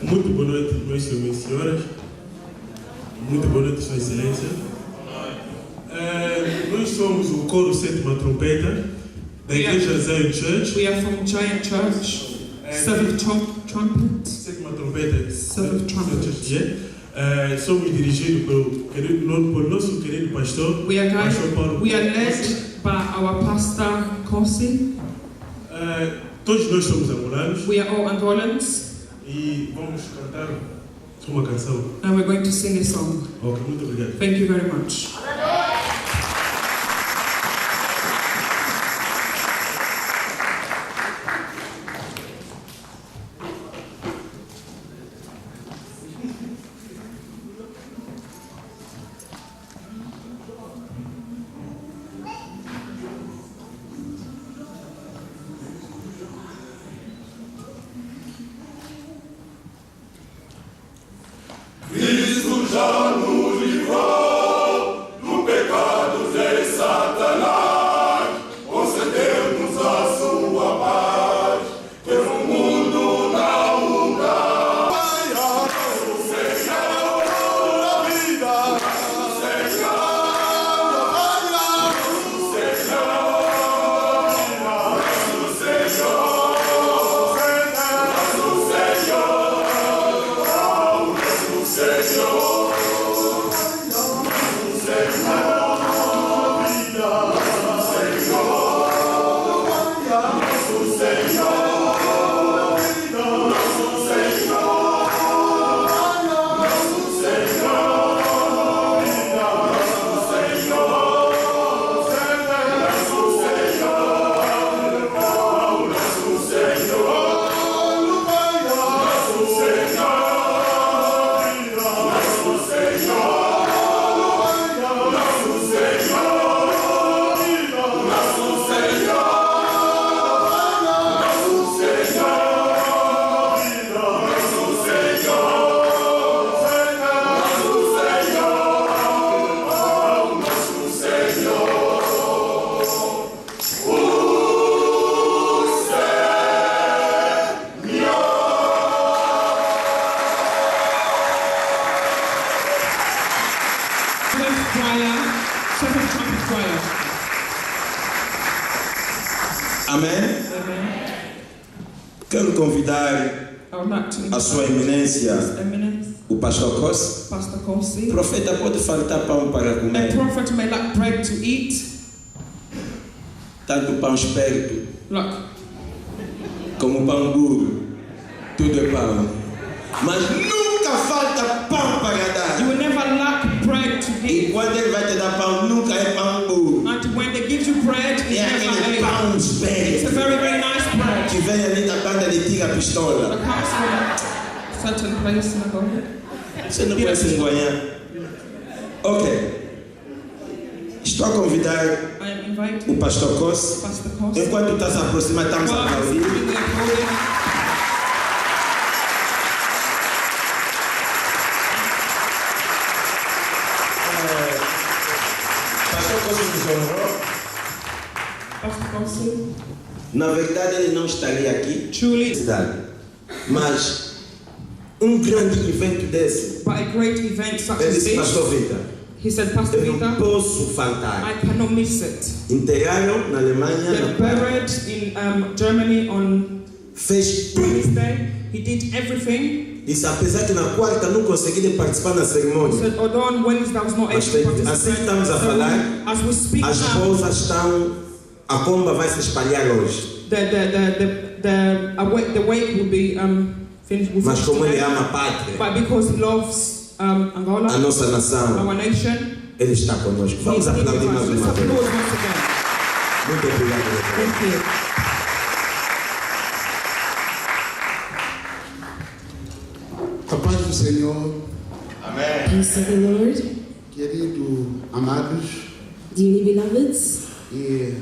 Muito boa noite, meus senhores e minhas senhoras. Muito boa noite, Sua Excelência. Nós somos o coro Sétima Trompeta da Igreja Zion Church. We are from Giant Church. Seventh Trumpet. Sétima Trompeta. Seventh Trumpet. Yeah. Somos dirigidos por nosso querido pastor. We are Paulo. We are led by our pastor Kosi. Todos nós somos angolanos. We are all Angolans. E vamos cantar uma canção. And we're going to sing a song. Ok, muito obrigado. Thank you very much. Cristo já nos livrou do pecado de Satanás, concedeu-nos a sua paz, fez um mundo na lugar. Nosso Senhor da vida, nosso Senhor, nosso Senhor, nosso Senhor, nosso Senhor. Senhor, Amém? Quero convidar a Sua Eminência, o Pastor Kosi. O profeta pode faltar pão para A comer. prophet may lack bread to eat. Tanto pão esperto Look, como pão duro. Tudo é pão. Mas nunca falta pão para dar. you will never lack bread to E eat. quando Ele vai te dar pão, nunca é pão duro. And when they give you bread, it's É never aquele a. pão It's a esperto very, very nice bread. que vem ali da banda de tira That pistola. comes from a certain place in the Congo. Você não conhece linguanhar? Ok. Estou a convidar I am inviting o Pastor Kosi. Pastor Kosi. Enquanto está se aproximando, estamos a While he's aplaudir. singing, we are applauding. Pastor Kosi nos honrou. Pastor Kosi. Na verdade, ele não estaria aqui. Truly, Mas grande evento desse, but a great event such ele as disse, Pastor this, Vitor, he said, Pastor eu não Peter, posso faltar. I cannot miss it. Enterraram na Alemanha, They're buried in Germany on fez tudo. Wednesday. He did everything. Disse, apesar que na quarta não consegui participar na He cerimônia, said, although on Wednesday I was not able mas to assim que participate. estamos a falar, As we speak as now, coisas estão, a pomba vai se espalhar hoje. the wake will be finished. Will Mas finish como ele today. ama a pátria, But because he loves Angola, a nossa nação, our nation, ele está conosco. Vamos he's with aplaudir us. mais Let's uma applaud vez. once again. Muito obrigado. doutor. Thank you. A paz do Senhor, Peace of the Lord, querido amados dearly beloveds, e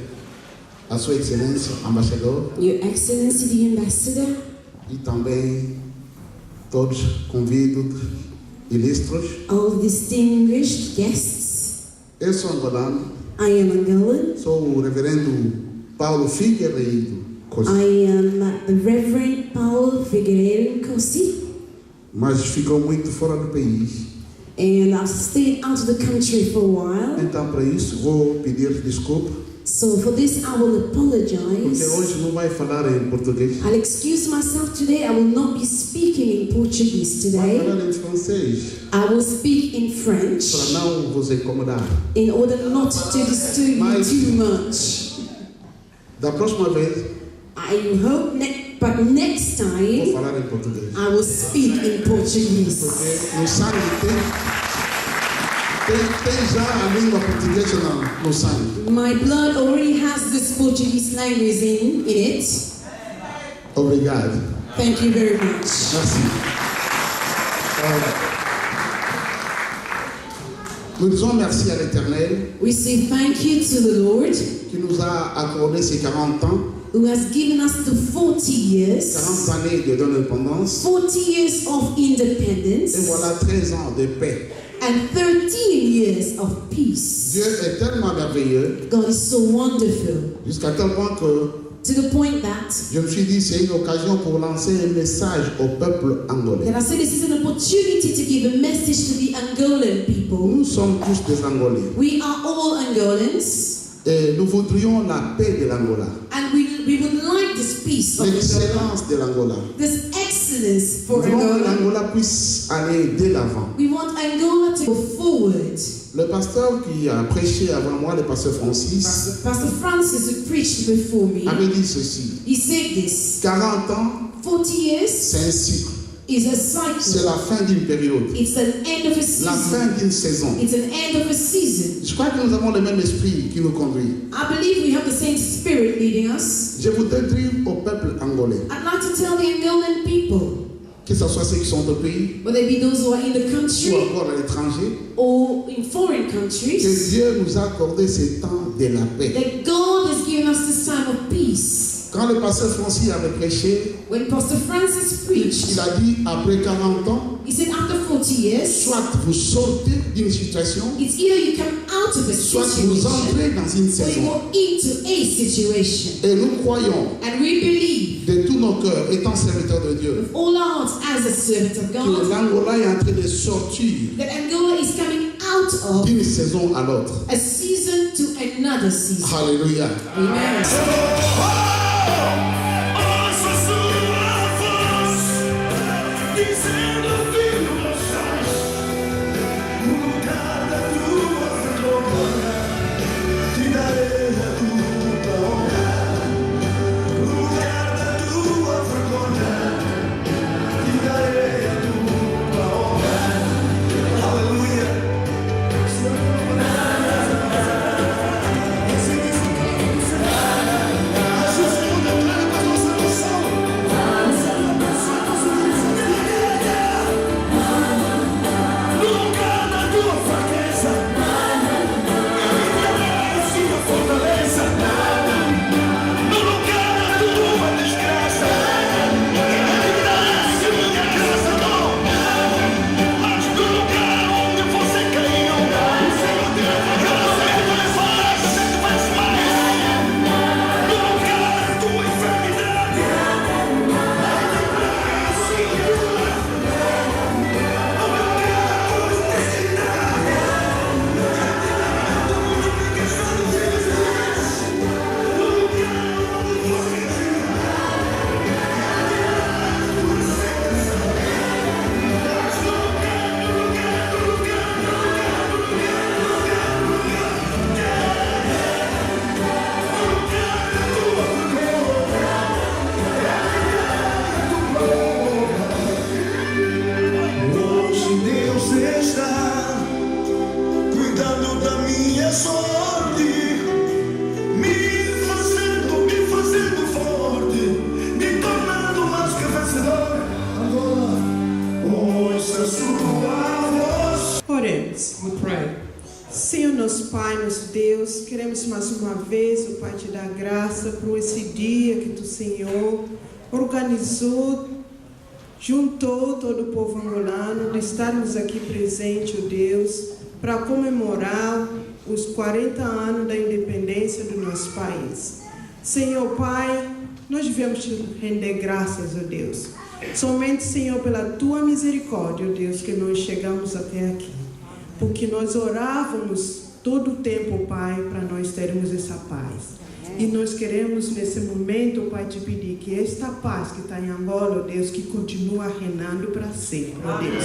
a Sua Excelência, embaixador, Your Excellency the Ambassador, e também todos convidados ilustros. all distinguished guests. Eu sou angolano, I am Angolan. sou o reverendo Paulo Figueiredo Cosi. I am the Reverend Paulo Figueiredo Cosi. Mas ficou muito fora do país. And I stayed out of the country for a while. Então, para isso, vou pedir desculpa. So for this, I will apologize. Porque hoje não vai falar em português. I'll excuse myself today. I will not be speaking in Portuguese today. Vai falar em francês. I will speak in French. Para não vos incomodar. In order not to disturb you too much. Da próxima vez. I hope, but next time, vou falar em português. I will speak in Portuguese. Porque no sangue tem já a língua portuguesa no sangue. My blood already has this Portuguese language in it. Obrigado. Thank you very much. Merci. Nous disons merci à l'Éternel. We say thank you to the Lord. Qui nous a accordé ces 40 ans. Who has given us the 40 years. 40 années d'indépendance. 40 years of independence. Et voilà 13 ans de paix. And 13 years of peace. Dieu est tellement merveilleux. God is so wonderful. Jusqu'à tel point que to the point that je me suis dit c'est une occasion pour lancer un message au peuple angolais. That I said this is an opportunity to give a message to the Angolan people. Nous sommes tous des Angolais. We are all Angolans. Et nous voudrions la paix de l'Angola. And we would like this peace of l'excellence de l'Angola. This excellence for Nous voulons Angola. que l'Angola puisse aller de l'avant. We want Angola to go forward. Le pasteur qui a prêché avant moi, le pasteur Francis, Pastor Francis, who preached before me, avait dit ceci. He said this. 40 ans, 40 years, c'est un cycle. Is a cycle. C'est la fin d'une période. It's an end of a season. La fin d'une saison. It's an end of a season. Je crois que nous avons le même esprit qui nous conduit. I believe we have the same spirit leading us. Je voudrais dire au peuple angolais. I'd like to tell the Angolan people. Que ce soit ceux qui sont au pays, whether it be those who are in the country, ou encore à l'étranger, or in foreign countries, que Dieu nous a accordé ce temps de la paix. That God has given us this time of peace. Quand le pasteur Francis avait prêché, when Pastor Francis preached, il a dit après 40 ans, he said after 40 years, soit vous sortez d'une situation, it's either you come out of a soit situation, vous entrez dans une or saison. you go into a situation. Et nous croyons, and we believe, de tous nos cœurs, étant serviteurs de Dieu, with all our hearts as a servant of God, que l'Angola est en train de sortir that Angola is coming out of d'une saison à l'autre. A season to another season. Alléluia. Amen. Queremos mais uma vez, o Pai, te dar graça por esse dia que tu, Senhor, organizou, juntou todo o povo angolano, de estarmos aqui presente, ó Deus, para comemorar os 40 anos da independência do nosso país. Senhor Pai, nós devemos te render graças, ó Deus. Somente, Senhor, pela tua misericórdia, ó Deus, que nós chegamos até aqui. Porque nós orávamos todo o tempo, Pai, para nós termos essa paz. E nós queremos nesse momento, Pai, te pedir que esta paz que está em Angola, ó Deus, que continua reinando para sempre, ó Deus.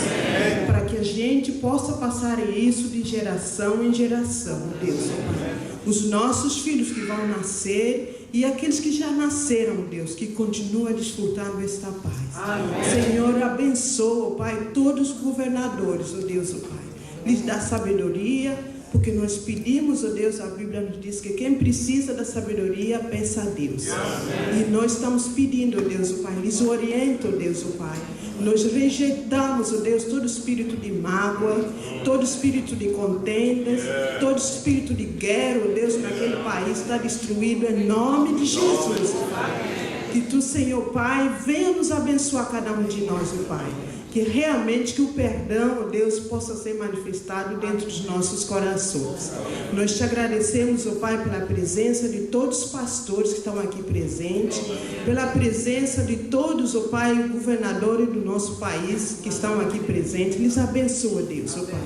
Para que a gente possa passar isso de geração em geração, ó Deus, ó Pai. Os nossos filhos que vão nascer e aqueles que já nasceram, Deus, que continuam desfrutando esta paz. Senhor, abençoa, ó Pai, todos os governadores, ó Deus, ó Pai. Lhes dá sabedoria, porque nós pedimos, ó Deus, a Bíblia nos diz que quem precisa da sabedoria, peça a Deus. E nós estamos pedindo, ó Deus, ó Pai, lhes orienta, ó Deus, ó Pai. Nós rejeitamos, ó Deus, todo espírito de mágoa, todo espírito de contendas, todo espírito de guerra, ó Deus, naquele país está destruído em nome de Jesus, ó Pai. Que tu, Senhor Pai, venha nos abençoar cada um de nós, ó Pai. Que realmente que o perdão, ó Deus, possa ser manifestado dentro dos nossos corações. Nós te agradecemos, ó Pai, pela presença de todos os pastores que estão aqui presentes, pela presença de todos, ó Pai, governadores do nosso país que estão aqui presentes. Lhes abençoa, Deus, ó Pai.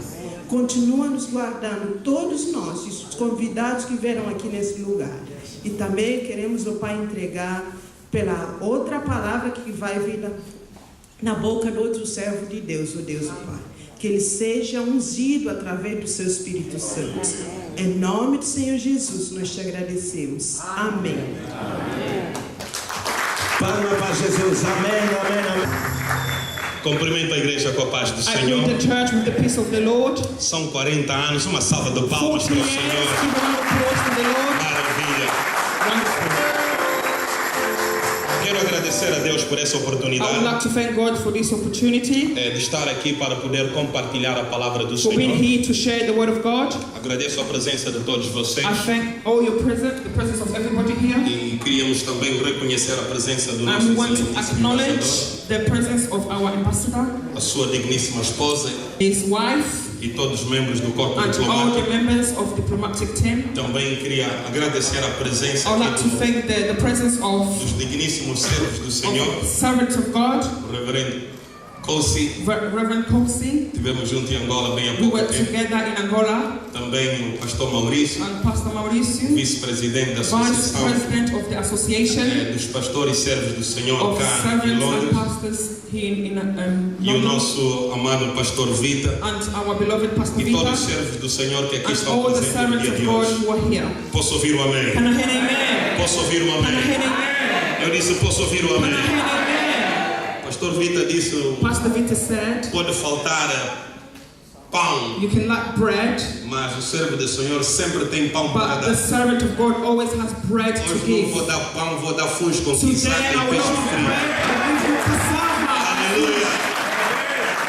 Continua nos guardando, todos nós, os convidados que vieram aqui nesse lugar. E também queremos, ó Pai, entregar pela outra palavra que vai vir na boca do outro servo de Deus, ó Deus, ó Pai. Que ele seja ungido através do seu Espírito Santo. Em nome do Senhor Jesus, nós te agradecemos. Amém. Palma para Jesus. Amém, amém, amém. Cumprimento a igreja com a paz do I Senhor. greet the church with the peace of the Lord. São 40 anos, uma salva de palmas 40 para o years, Senhor. give a round of applause to the Lord. Maravilha. Wonderful. Quero agradecer a Deus por essa I would oportunidade like to thank God for this opportunity, de estar aqui para poder compartilhar a palavra do for being Senhor. here to share the word of God. Agradeço a presença de todos vocês I thank all your the presence of everybody here. e queríamos também reconhecer a presença do nosso And we want to excelentíssimo acknowledge embaixador, the presence of our ambassador, a sua digníssima esposa his wife, e todos os membros do corpo and all the diplomático. members of the diplomatic team. Também queria agradecer a presença I would like aqui to thank the presence of dos digníssimos servos do Senhor, servants of God, o reverendo Kosi. Reverend Kosi. Estivemos juntos em Angola bem há We pouco were tempo. together in Angola. Também o pastor Maurício, And Pastor Mauricio, vice-presidente da Vice Associação President of the Association dos Pastores e Servos do Senhor of cá em Servants and Londres, Pastors here in e o London, nosso amado pastor Vita, and our beloved Pastor e todos os Vita, servos do Senhor que aqui and estão all the presentes no servants dia of de God hoje. who are here. Posso ouvir o amém? Can I hear an amen? Posso ouvir o Can I amém? hear an amen? Eu disse, posso ouvir o Can I amém? hear an amen? Pastor Vita disse, Pastor Vita said, pode faltar pão, you can lack bread, mas o servo do Senhor sempre tem pão para but the dar. servant of God always has bread to Hoje não give. vou dar pão, vou dar funs com Today guisado I e will peixe not have frio. bread, I will give you cassava. Aleluia!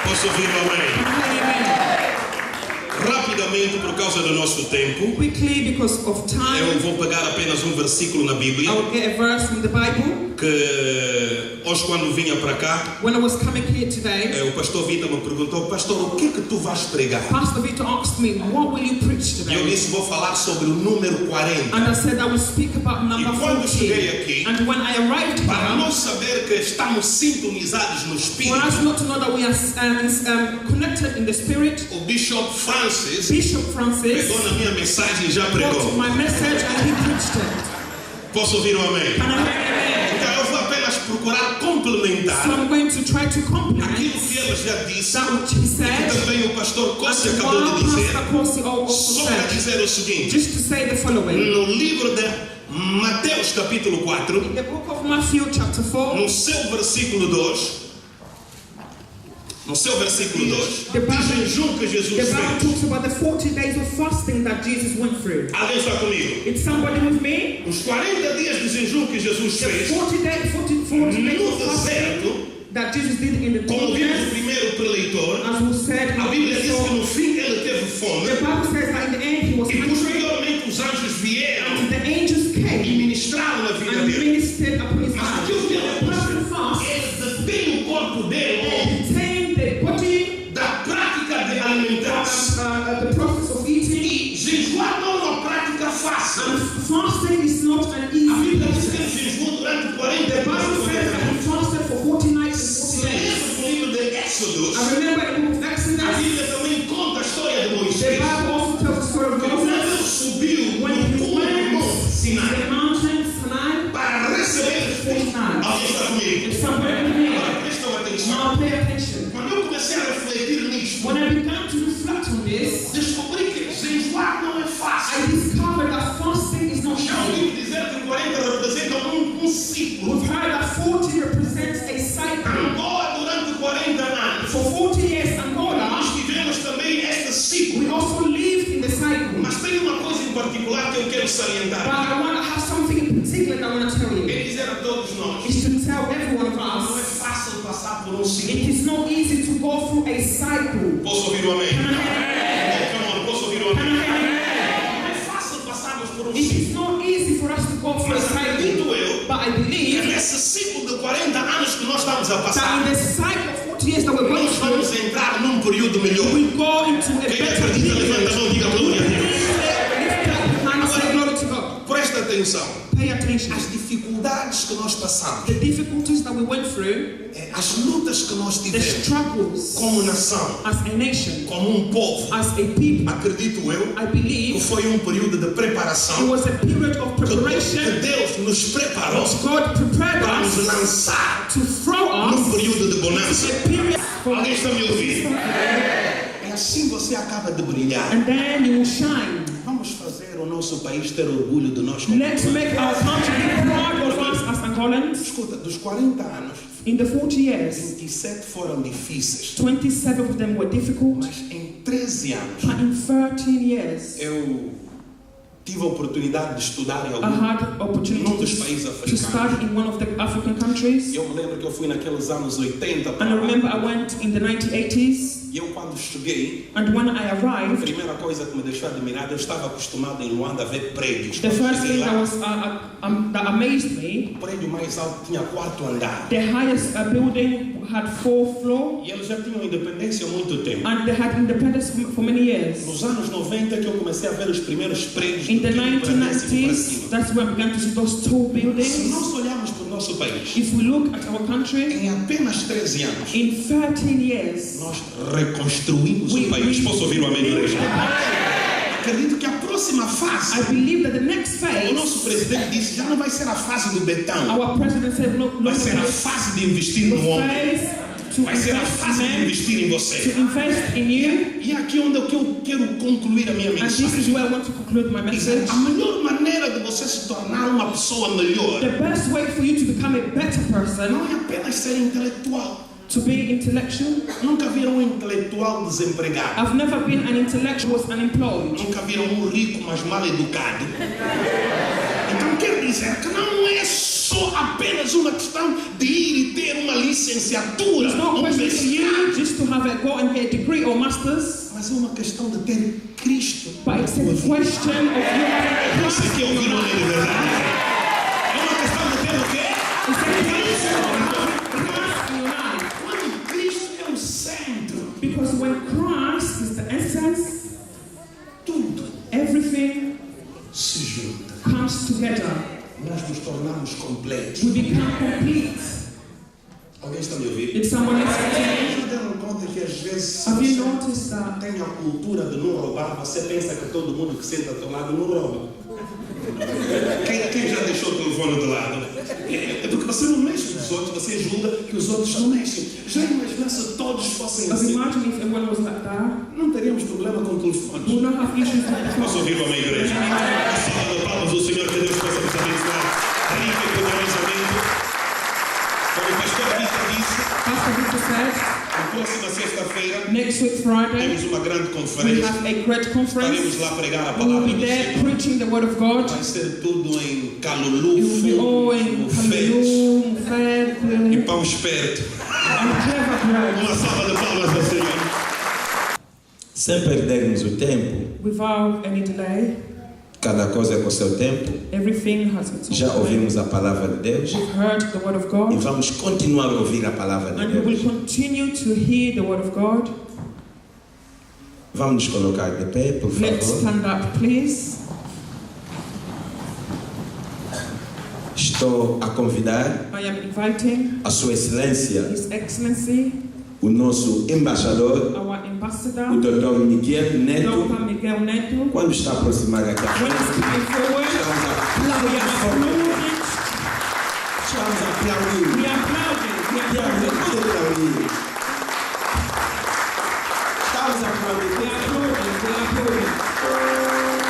Posso ouvir o amém? Can I hear an amen? Rapidamente, por causa do nosso tempo, Quickly, because of time, eu vou pegar apenas um versículo na Bíblia, I will get a verse from the Bible. que hoje quando vinha para cá, When I was coming here today, o pastor Vita me perguntou, pastor, o que é que tu vais pregar? Pastor Victor asked me, what will you preach E eu today? disse, vou falar sobre o número 40. And I said I will speak about number E quando 40. cheguei aqui, And when I arrived para here, nós saber que estamos sintonizados no for us Espírito, not to know that we are connected in the Spirit, o Bishop Francis Bishop Francis pegou na minha mensagem e já brought pregou. my message and he preached it. Posso ouvir o amém? Can I hear an amen? Então eu vou apenas procurar complementar So I'm going to try to complement aquilo que ele já disse, that which he e que said, também o pastor Costa and acabou what de dizer, Pastor Corsi also só para said. dizer o seguinte, Just to say the following. no livro de Mateus capítulo 4, In the book of Matthew chapter 4, no seu versículo 2, no seu versículo 2, The Bible- diz em jejum que Jesus the Bible fez. talks about the 40 days of fasting that Jesus went through. Alguém está comigo? It's somebody with me? Os 40 dias de jejum que Jesus The fez 40 days no of fasting deserto, that Jesus did in the como vimos o wilderness, primeiro preleitor, as was said in a Bíblia the diz que Bible. no fim ele teve fome The Bible says that in the end he was e hungry, posteriormente os anjos vieram and the angels e came ministraram na vida and dele. ministered upon his Mas life. aquilo que ele After fast, ele detém o corpo dele obtain the body, da prática de alimentar-se. the process of eating. E jejuar não é uma prática fácil. And fasting is not an A easy Bíblia diz 40 represents a cycle. Angola durante 40 anos. For 40 years, Angola, Nós tivemos também este ciclo. we also lived in the cycle. Mas tem uma coisa em particular que eu quero But salientar. I want to have something in particular that I want to tell you. É dizer a todos nós. Is to tell every one of Não é us, fácil passar por ciclo. it is not easy to go through a cycle. Posso ouvir o amém? Can I hear Come on, posso ouvir o Can amém? I hear Não é fácil passarmos por It ciclo. is not easy for us to go through a Mas acredito cycle. eu But I que believe nesse ciclo de 40 anos que nós estamos a that passar, in the cycle of 40 years that we're going nós vamos through, entrar num período melhor. we go into a Quem better acredita, levanta a mão e diga glória a Deus. Say glory to God. Presta atenção. Pay attention. As dificuldades que nós passamos, The difficulties that we went through, as lutas que nós the tivemos struggles como nação, as a nation, como povo, as a people, acredito eu I que believe foi período de it preparação was a period of que preparation. Deus nos preparou God prepared para nos us lançar to throw num us período de bonança. a period Alguém está me ouvindo? É assim você acaba de brilhar. and then you will shine. Vamos fazer o nosso país ter orgulho de nós. Let's make our country be proud of us as Angolans. Escuta, dos 40 anos, In the 40 years, 27 foram difíceis. 27 of them were difficult, Mas em 13 anos, but in 13 years, eu tive a oportunidade de estudar em I algum had opportunity num dos países to africanos. study in one of the African countries. Eu me lembro que eu fui naqueles anos 80 And I remember I went in the 1980s, e eu quando cheguei, and when I a arrived, primeira coisa que me deixou admirado, eu estava acostumado em Luanda a ver prédios. the Quando first cheguei thing lá, that amazed me, o prédio mais alto tinha 4º andar. the highest building had 4 floors, E eles já tinham independência há muito tempo. and they had independence for many years. Nos anos 90 que eu comecei a ver os primeiros prédios In the do tipo para 1990s, that's when I began to see those tall Se buildings. nós olharmos para o nosso país, If we look at our country, em apenas 13 anos, in 13 years, nós reconstruímos o país. Posso ouvir o amém, igreja? Acredito que a próxima fase, I believe that the next phase, o nosso presidente disse, já não vai ser a fase do betão, our president said, no, vai ser a fase de investir no homem, vai ser a fase de investir em to você. invest in you. E é aqui onde eu quero concluir a minha And this is mensagem. where I want to conclude my message. A melhor maneira de você se tornar uma pessoa melhor The best way for you to become a better person, não é apenas ser intelectual. to be intellectual. Nunca viram um intelectual desempregado. I've never been an intellectual who was unemployed. Nunca viram um rico, mas mal educado. Então quer dizer que não é só apenas uma questão de ir e ter uma licenciatura, It's not a question for you mestrado, just to have go and get a degree or masters, mas é uma questão de ter Cristo. but it's a question of you Você having que ouviu o nome de verdade? É uma questão de ter o quê? It's a question of Christ in your life. Quando Cristo é o centro, Because when Christ is the essence, tudo everything se junta. comes together. Nós nos tornamos completos. We become complete. Alguém está me ouvindo? Did someone listen to me? Já deram conta que às vezes Have you noticed that? tem a cultura de não roubar, você pensa que todo mundo que senta ao teu lado não rouba. Quem já deixou o telefone do lado? É porque você não mexe com os outros, você julga que os outros não mexem. Já imagina se todos fossem But assim? imagine if everyone was like that. Não teríamos problema com telefones. We would not have issues with the Posso ouvir a minha igreja? A salva de palmas do Senhor, que Deus possa nos abençoar rica e poderosamente. Como o pastor Vitor disse, Pastor Victor said, na próxima sexta-feira next week Friday, temos uma grande we conferência. have a great Estaremos conference. lá a pregar a We will palavra be do there Senhor. preaching the word of God. Vai ser tudo em It will calulufo, be all in bufete Cameroon, fed, e and pão esperto. clever bread. Uma salva de palmas ao Senhor. Sem perdermos o tempo, Without any delay, cada coisa com o seu tempo. everything has its own Já time. ouvimos a palavra de Deus We've heard the word of e God, vamos continuar a ouvir a palavra de and we will Deus. continue to hear the word of God. Vamos nos colocar de pé, por Let's favor. stand up, please. Estou a convidar I am inviting a Sua Excelência, His Excellency, o nosso embaixador, our o ambassador, Dr. Miguel Neto, Dr. Miguel Neto. quando está a aproximar aqui à When he's frente. coming forward, Estamos we are a acknowledged. aplaudir. We are applauding. We are applauding. Estamos a aplaudir. We are applauding. We are applauding.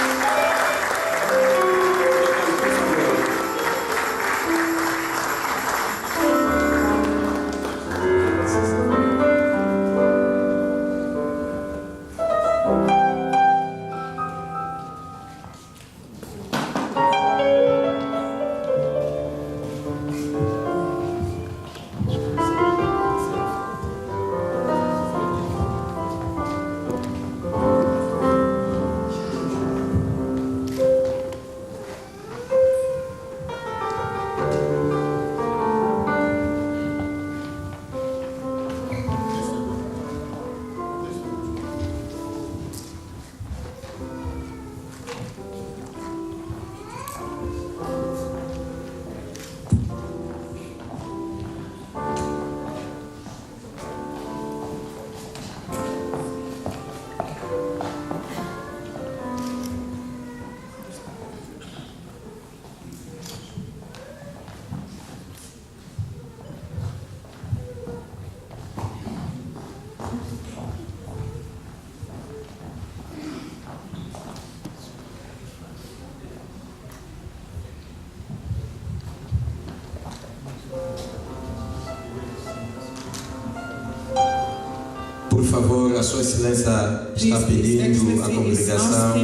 Por favor, a Sua Excelência está pedindo à congregação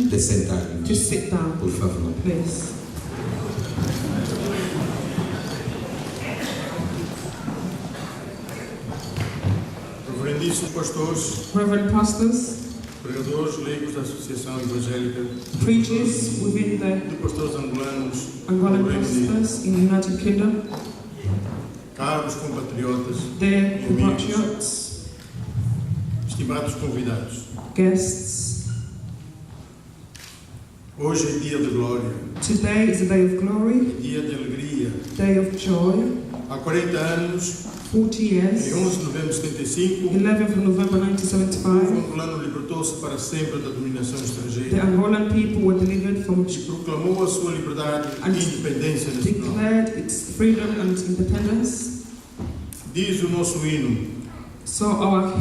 de sentar. To sit down. Por favor. Please. Reverendíssimos pastores, Reverend pastors, pregadores, leigos da Associação Evangélica, preachers within the de pastores angolanos, Angolan pastors in the United Kingdom, caros compatriotas, their amigos, compatriots, estimados convidados. guests. Hoje é dia de glória, Today is a day of glory, dia de alegria. day of joy. Há 40 anos, 40 years, em 11 de novembro de 75, 11th of November o 1975, angolano libertou-se para sempre da dominação the estrangeira Angolan people were delivered from e proclamou a sua liberdade e and independência nacional. declared its freedom and independence. Diz o nosso hino: So our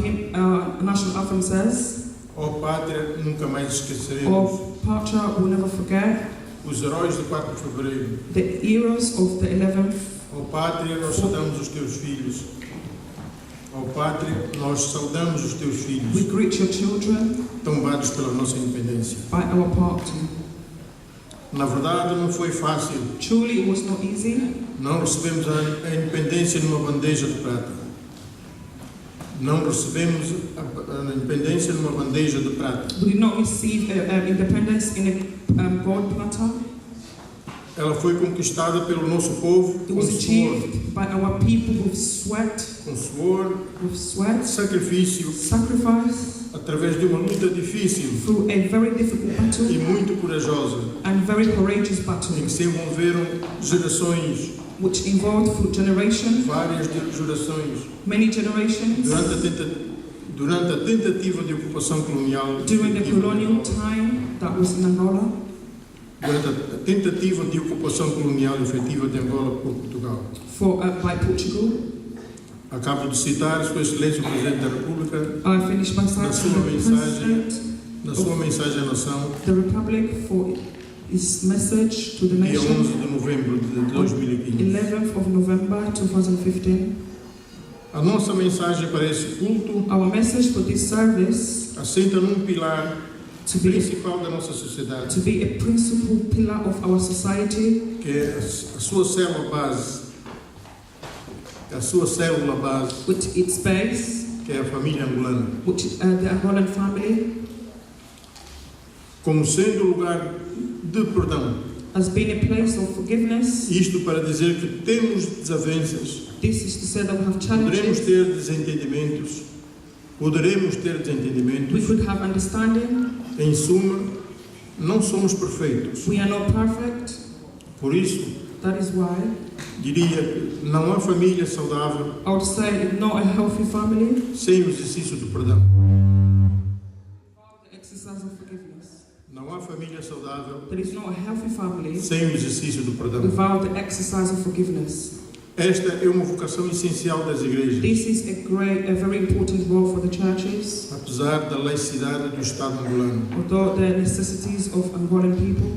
national anthem says, ó pátria, nunca mais esqueceremos. of Patria will never forget, Os heróis de 4 de fevereiro. the heroes of the 11th. Ó pátria, nós saudamos os teus filhos. Ó pátria, nós saudamos os teus We filhos, greet your children tombados pela nossa independência. by our party. Na verdade, não foi fácil. Truly, it was not easy. Não recebemos a independência numa bandeja de prata. Não recebemos a independência numa bandeja de prata. We did not receive independence in a gold platter. Ela foi conquistada pelo nosso povo It com was suor, achieved by our people with sweat, sacrifício, sacrifice, através de uma luta difícil through a very difficult battle e muito corajosa, and very courageous battle, em que se envolveram gerações, which involved through generations, várias gerações, many generations, durante a tentativa de ocupação colonial, during the colonial time that was in Angola, durante a tentativa de ocupação colonial efetiva de Angola por Portugal. by Portugal. Acabo de citar Sua Excelência o Presidente da República I finished by na citing sua the mensagem, President à nação, the Republic for his message to the dia 11 nation, de novembro de 2015. 11th of November 2015. A nossa mensagem para esse culto Our message for this service assenta num pilar to be principal da nossa sociedade, a principal pillar of our society, que é a sua célula base, with its base, que é a família angolana, which the Angolan family, como sendo o lugar de perdão. has been a place of forgiveness. Isto para dizer que temos desavenças, This is to say that we have poderemos challenges, ter desentendimentos, we could have understanding. em suma, não somos perfeitos. We are not perfect. Por isso, That is why diria que não há família saudável I would say not a healthy family sem o exercício do perdão. the exercise of forgiveness. Não há família saudável There is not a healthy family sem o exercício do perdão. without the exercise of forgiveness. Esta é uma vocação essencial das igrejas, This is a very important role for the churches, apesar da laicidade do Estado angolano. although the necessities of Angolan people.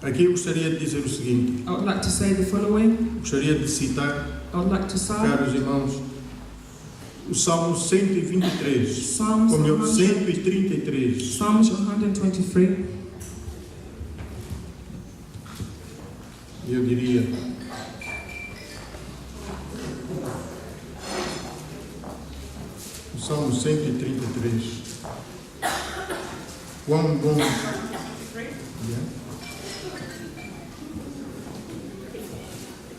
Aqui eu gostaria de dizer o seguinte, I would like to say the following. gostaria de citar, I would like to cite caros irmãos, o Salmo 123, Psalms ou melhor, 100 133. Psalms 123. Eu diria, o Salmo 133. Quão bom.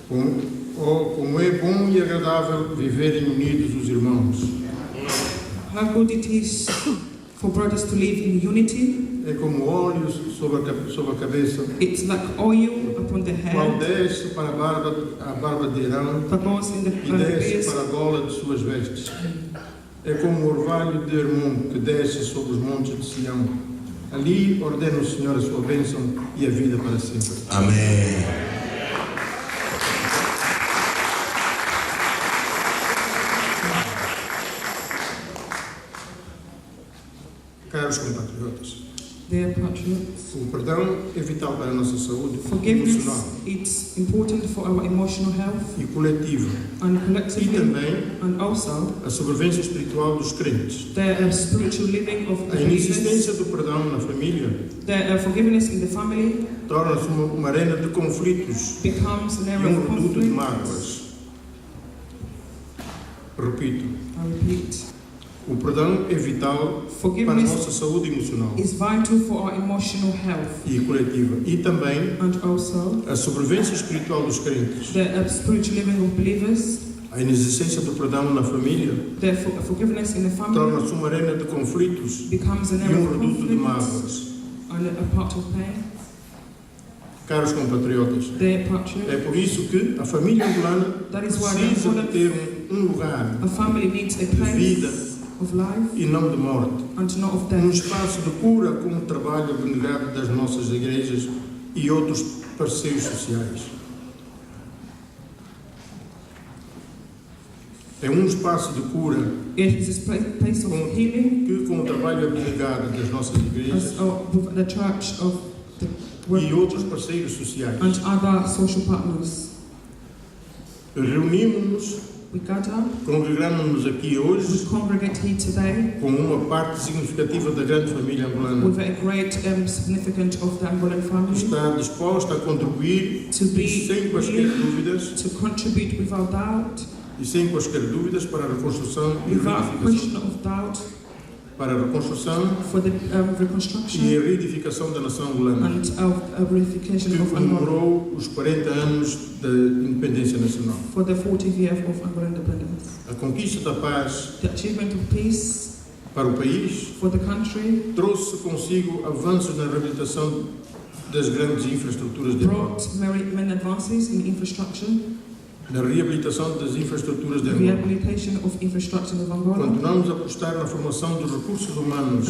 Como é bom e agradável viverem unidos os irmãos. How good it is for brothers to live in unity. É como óleo sobre a cabeça, It's like oil upon the qual head desce para a barba de Arão that goes in the e desce beard, para a gola de suas vestes. É como o orvalho de Hermon que desce sobre os montes de Sião. Ali ordena o Senhor a sua bênção e a vida para sempre. Amém. Caros compatriotas, they are patriots. o perdão é vital para a nossa saúde Forgiveness emocional. It's important for our emotional health. E coletiva. And E collectively. também And also. A sobrevivência espiritual dos crentes. The spiritual living of the A inexistência do perdão na família. The forgiveness in the family. Torna-se uma arena de conflitos. Becomes an e area of conflict. reduto de mágoas. Repito. I repeat. O perdão é vital para a nossa saúde emocional is vital for our emotional health e coletiva. E também and also a sobrevivência espiritual dos crentes. The spiritual living of believers. A inexistência do perdão na família forgiveness in the family torna-se uma arena de conflitos e reduto de mágoas. And a part of pain. Caros compatriotas, é por isso que a família angolana precisa de ter um lugar de vida e não de morte. Um espaço de cura com o trabalho abnegado das nossas igrejas e outros parceiros sociais. É um espaço de cura que com o trabalho abnegado das nossas igrejas e outros parceiros sociais. And other social partners. Reunimos-nos, congregamos-nos aqui hoje com uma parte significativa da grande família angolana. With a great significant of the Angolan family. Está disposta a contribuir sem quaisquer dúvidas. To contribute without doubt. E sem quaisquer dúvidas para a reconstrução e reedificação. Para a reconstrução e a reedificação da nação angolana, que comemorou os 40 anos da independência nacional. For the 40th year of Angolan independence. A conquista da paz the achievement of peace para o país for the country trouxe consigo avanços na reabilitação das grandes infraestruturas de Angola. Brought many advances in infrastructure. Na reabilitação das infraestruturas de Angola. Continuamos a apostar na formação dos recursos humanos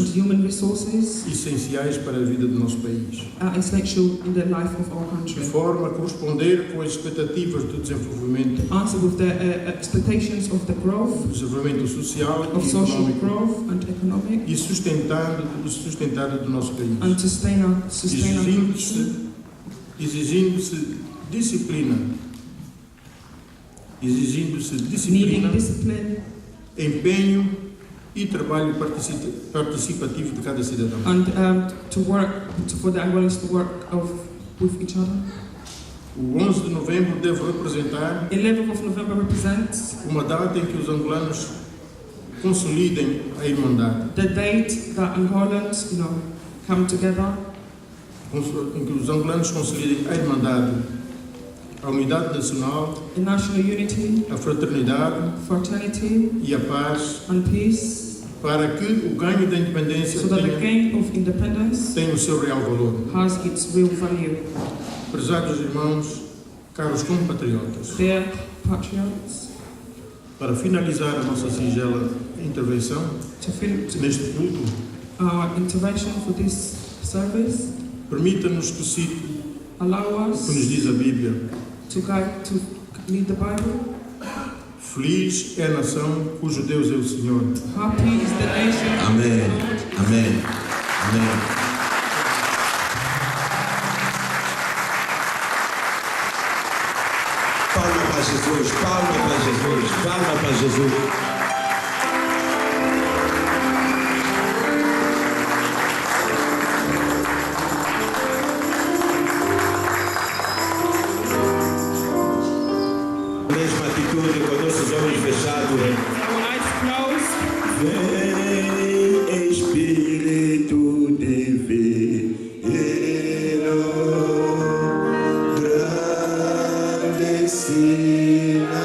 essenciais para a vida do nosso país. De forma a corresponder com as expectativas do desenvolvimento, desenvolvimento social e econômico e sustentado do nosso país, exigindo-se disciplina, empenho e trabalho participativo de cada cidadão. And for the Angolans to work with each other. O 11 de novembro deve representar 11th of November represents uma data em que os angolanos consolidem a irmandade. The date that Angolans, come together. Em que os angolanos consolidem a irmandade, a unidade nacional, a national unity, a fraternidade e a paz, and peace, para que o ganho da independência tenha o seu real valor. Has its real value. Prezados irmãos, caros compatriotas, dear patriots, para finalizar a nossa singela intervenção neste culto, intervention for this service, permita-nos que cite allow us o que nos diz a Bíblia. To read the Bible. Feliz é a nação cujo Deus é o Senhor. Happy is the nation. Amém. Amém. Amém. Palma para Jesus, palma para Jesus, palma para Jesus. Com nossos olhos fechados. Our eyes closed. Vem Espírito Divino, grande ensina.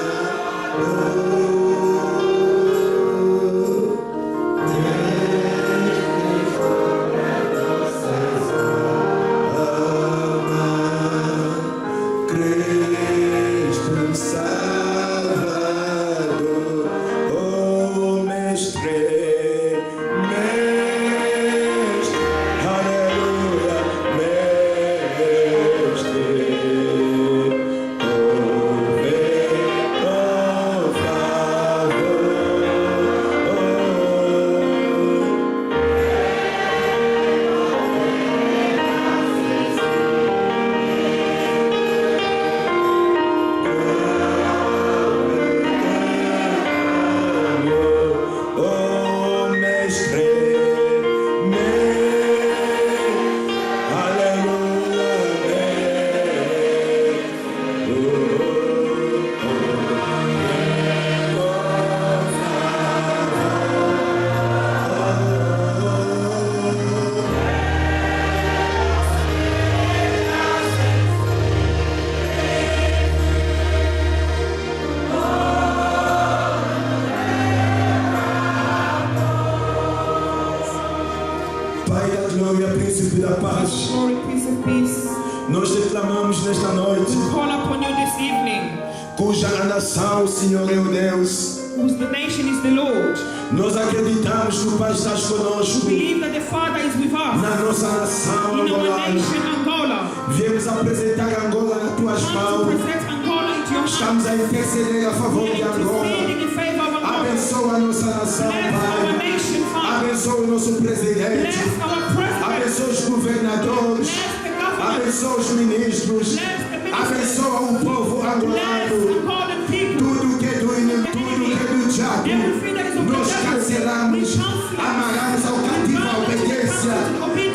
príncipe da paz. Glory, Prince of Peace. Nós te clamamos nesta noite, We call upon you this evening, cuja a nação o Senhor é o Deus. whose the nation is the Lord. Nós acreditamos que o Pai está conosco. We believe that the Father is with us. Na nossa nação In our angolana. nation, Angola. Viemos apresentar Angola nas tuas Come to mãos. present Angola into your hands. Estamos a interceder a favor We de are Angola. interceding in favor of Angola. Abençoa a nossa nação, Bless our Pai. nation, Father. Abençoa o nosso presidente. Bless our president. Abençoa os governadores. Bless the government. Abençoa os ministros. Bless the ministers. Abençoa o povo Bless angolano. Angolan people. Tudo que é do inimigo, tudo que é do diabo. Everything that is of the Nós devil. cancelamos, amarramos ao cativo a obediência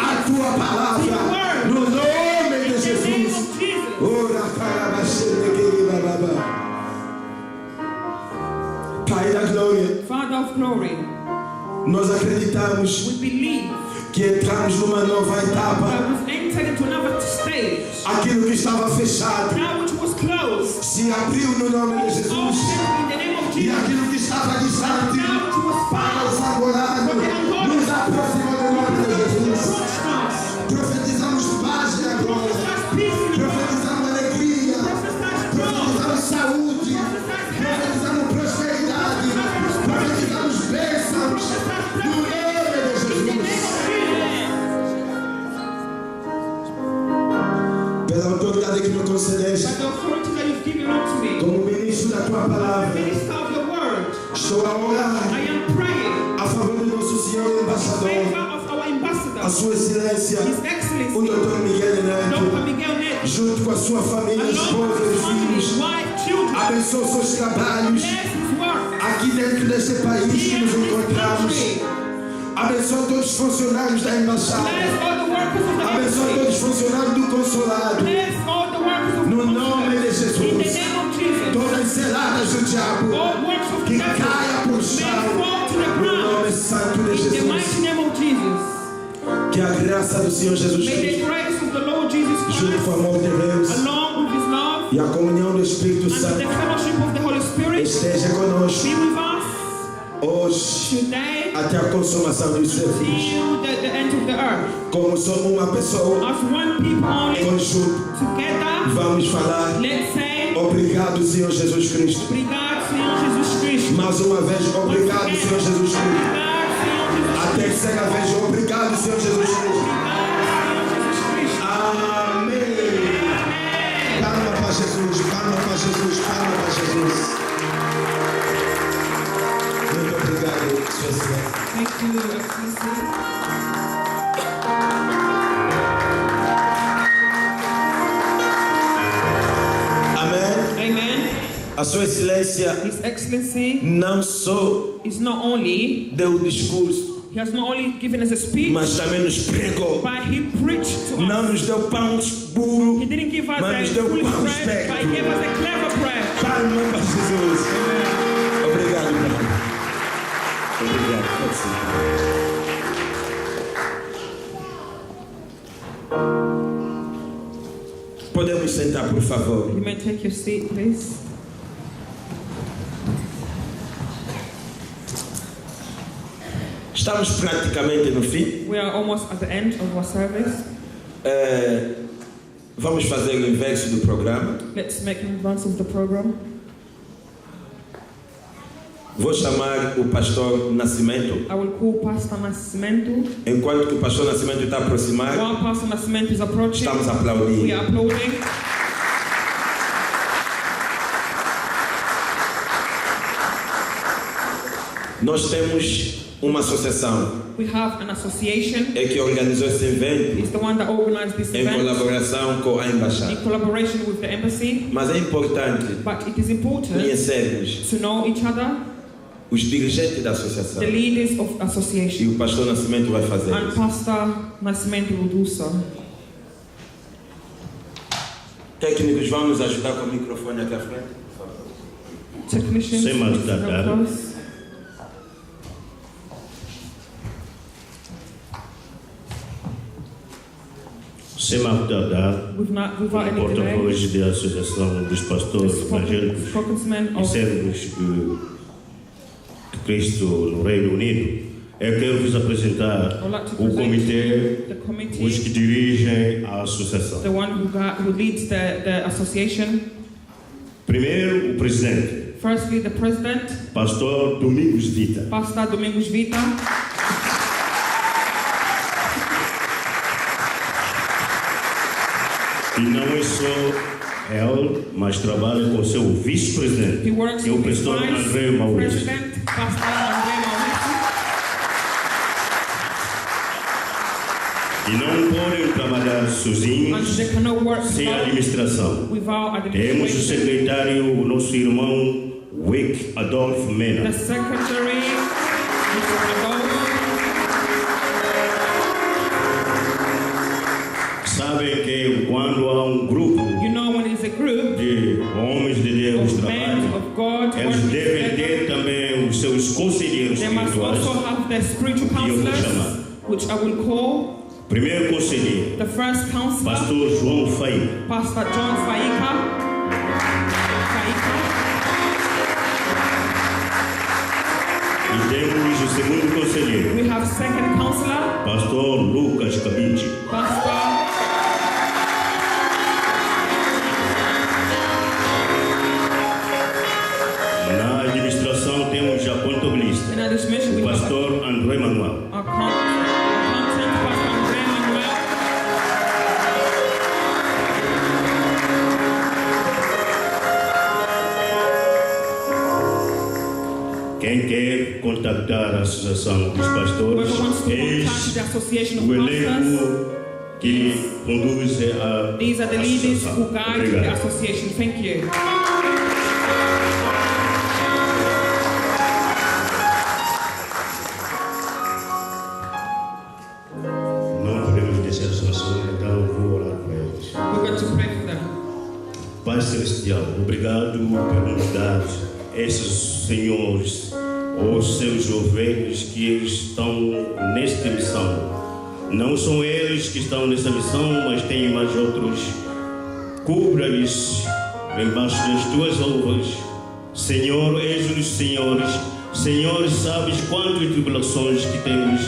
à tua palavra. No nome de In the name Jesus. of Jesus. Ora, carabaxere, querida baba. Pai da glória, Father of glory, nós acreditamos we believe que entramos numa nova etapa. that we've entered into another stage. Aquilo que estava fechado That which was closed, se abriu no nome de Jesus. opened in the name of E Jesus. aquilo que estava distante That which was para os far angolanos nos aproximou do nome de Jesus. approached us. Profetizamos paz de agora. Prophesied peace in the world. Profetizamos alegria. Prophesied growth. Profetizamos saúde. Profetizamos prosperidade. Profetizamos bênçãos. No nome de In the name Jesus. of Jesus. Pela autoridade que me concedeste, By the authority that you've given unto me, como ministro da tua palavra, minister of your word, estou a orar I am praying a favor do nosso Senhor in embaixador, favor of our a ambassador, sua excelência, His o Excellency, Dr. Miguel Dr. Neto, Miguel Neto, junto com a sua família, along esposa with e his family, filhos. wife, children. Abençoa os seus trabalhos Bless his work. aqui dentro deste país que Here nos in this encontramos. country. Abençoa todos os funcionários da embaixada. Bless all the workers of the Abençoa embassy. todos os funcionários do consulado. Bless all the workers of the No nome de consulate. In the Jesus. name of Jesus. Todas as celadas do diabo All works of the que devil caia por may chão. fall to the No nome ground. santo de In the Jesus. mighty name of Jesus. Que a graça do Senhor Jesus May the Cristo, grace of the Lord Jesus junto com o Christ, amor de Deus along with his love e a comunhão do Espírito and the Santo, fellowship of the Holy Spirit, esteja conosco be with us hoje today até a consumação dos séculos. till the end of the earth. Como somos uma pessoa As one people only, conjunto, together, vamos falar. let's say, Obrigado, Senhor Jesus Cristo. obrigado, Senhor Jesus Cristo. Mais uma vez, obrigado, Senhor Jesus Cristo. Obrigado, Senhor Jesus A terceira vez, obrigado, Senhor Jesus Cristo. Amém. Palma para Jesus, palma para Jesus, palma para Jesus. Muito obrigado, Sua Excelência. Thank you, Excellency. Amém. Amen. A Sua Excelência His Excellency não só is not only, deu o discurso, he has not only given us a speech, mas também nos pregou. but he preached to Não us. nos deu pão escuro, He didn't give us mas a nos deu foolish pão bread, esperto. but he gave us a clever bread. Palma para Jesus. Obrigado, Pai. Obrigado, pode ser. Podemos sentar, por favor. You may take your seat, please. Estamos praticamente no fim. We are almost at the end of our service. Vamos fazer o inverso do programa. Let's make an advance of the program. Vou chamar o pastor Nascimento. I will call Pastor Nascimento. Enquanto que o pastor Nascimento está a aproximar, While Pastor Nascimento is approaching, estamos a aplaudir. we are applauding. Nós temos uma associação We have an association. que organizou esse evento It's the one that organized this em event colaboração com a embaixada. in collaboration with the embassy. Mas é importante But it is important conhecermos to know each other, os dirigentes da associação. the leaders of E association. o pastor Nascimento vai fazer And isso. Pastor Nascimento will do so. Técnicos, vão nos ajudar com o microfone aqui à frente, por favor. Technicians, Sem mais please tardar. help us. Sem mais tardar, Without any delay, porta-voz da Associação dos Pastores Evangélicos spokesman e of Servos de Cristo no Reino Unido, Eu quero vos apresentar o comitê, os que dirigem a associação. The one who leads the association. Primeiro, o presidente. Firstly, the president. Pastor Domingos Vita. Pastor Domingos Vita. E não é só ele, mas trabalha com o seu vice-presidente, que é o pastor André Maurício. E não podem trabalhar sozinhos, sem administração. Temos o secretário, o nosso irmão Wick Adolfo Mena. The secretary, Sabem que quando há grupo de homens de Deus trabalham, eles devem ter também os seus conselheiros espirituais, que eu vou chamar. Which I will call primeiro conselheiro, the first counselor, Pastor João Faíca. Pastor John Faíca. E temos o segundo conselheiro. We have second counselor, Pastor Lucas Cabinci. Na administração temos a contabilista, o Pastor André Manuel. Quem quer contactar a Associação dos Pastores, eis o elenco que conduz a These are the leaders who guide the association. Thank you. Não podemos deixar as nações, então vou orar para eles. We're going to pray for them. Pai Celestial, obrigado por nos dar esses senhores, os seus ovelhas que eles estão nesta missão. Não são eles que estão nessa missão, mas tem mais outros. Cubra-lhes embaixo das tuas ovas. Senhor, és os senhores. Senhor, sabes quantas tribulações que temos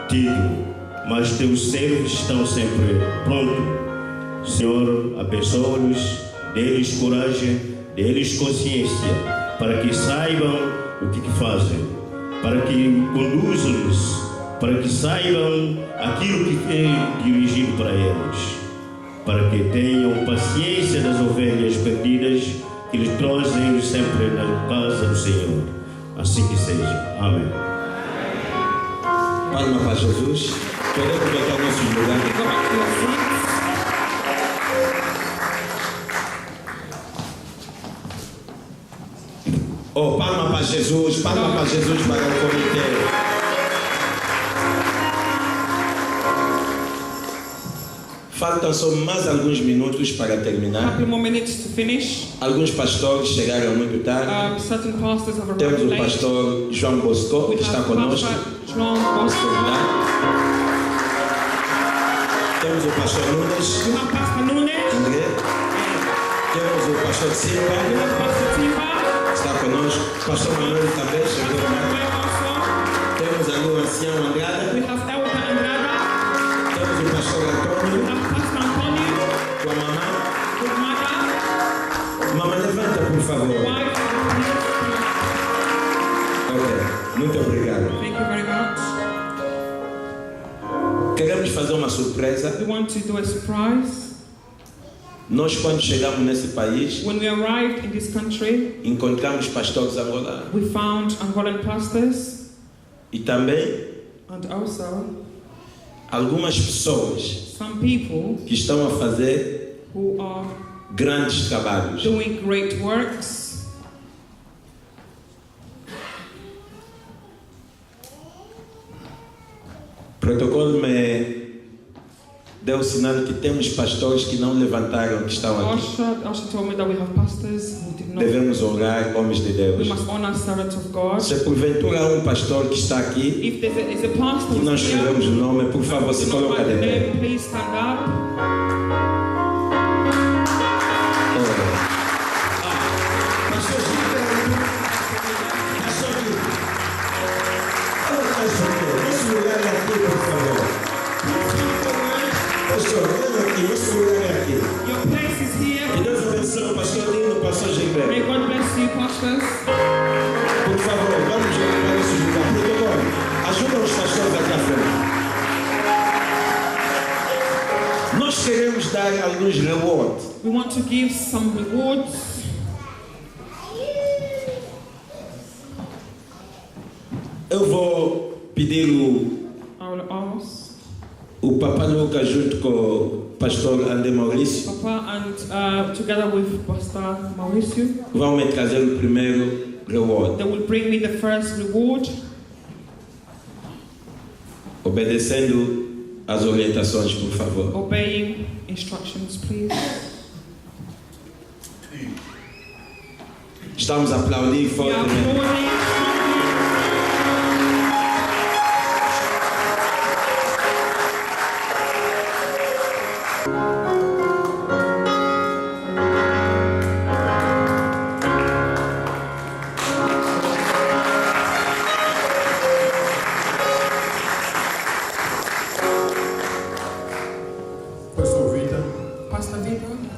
tido, mas teus servos estão sempre prontos. Senhor, abençoa-los, dê-lhes coragem, dê-lhes consciência, para que saibam o que fazem, para que conduzam-nos, para que saibam aquilo que é dirigido para eles, para que tenham paciência das ovelhas perdidas, que lhes trazem sempre na casa do Senhor. Assim que seja. Amém. Palma para Jesus. Podemos botar nossos lugares. Oh, palma para Jesus, palma para Jesus, para o comitê. Faltam só mais alguns minutos para terminar. Alguns pastores chegaram muito tarde. Temos o pastor João Bosco, que está conosco. Vamos convidar. Temos o pastor Nunes. André. Temos o pastor Silva. Está conosco. Pastor Manuel também chegou. Temos ali o ancião Andrada. Temos o pastor Antônio. Com a mamãe. Mamãe, levanta, por favor. Ok, muito obrigado. Thank you very much. Queremos fazer uma surpresa. We want to do a surprise. Nós, quando chegamos nesse país, when we arrived in this country, encontramos pastores angolanos. We found Angolan pastors. E também and also algumas pessoas que estão a fazer grandes trabalhos. Doing great works. O protocolo me deu o sinal que temos pastores que não levantaram, que estão aqui. Devemos honrar homens de Deus. Se porventura há um pastor que está aqui, que nós escrevemos o nome, por favor, se coloca de pé. pastores em pé. May God bless you, pastors. Por favor, vamos para esse lugar. Protocolo, ajuda os pastores aqui à frente. Nós queremos dar alguns rewards. We want to give some rewards. Eu vou pedir o Papa Lucas junto com o pastor André Maurício. Papa and together with Pastor Mauricio. Vão me trazer o primeiro reward. They will bring me the first reward. Obedecendo as orientações, por favor. Obeying instructions, please. Estamos a aplaudir fortemente.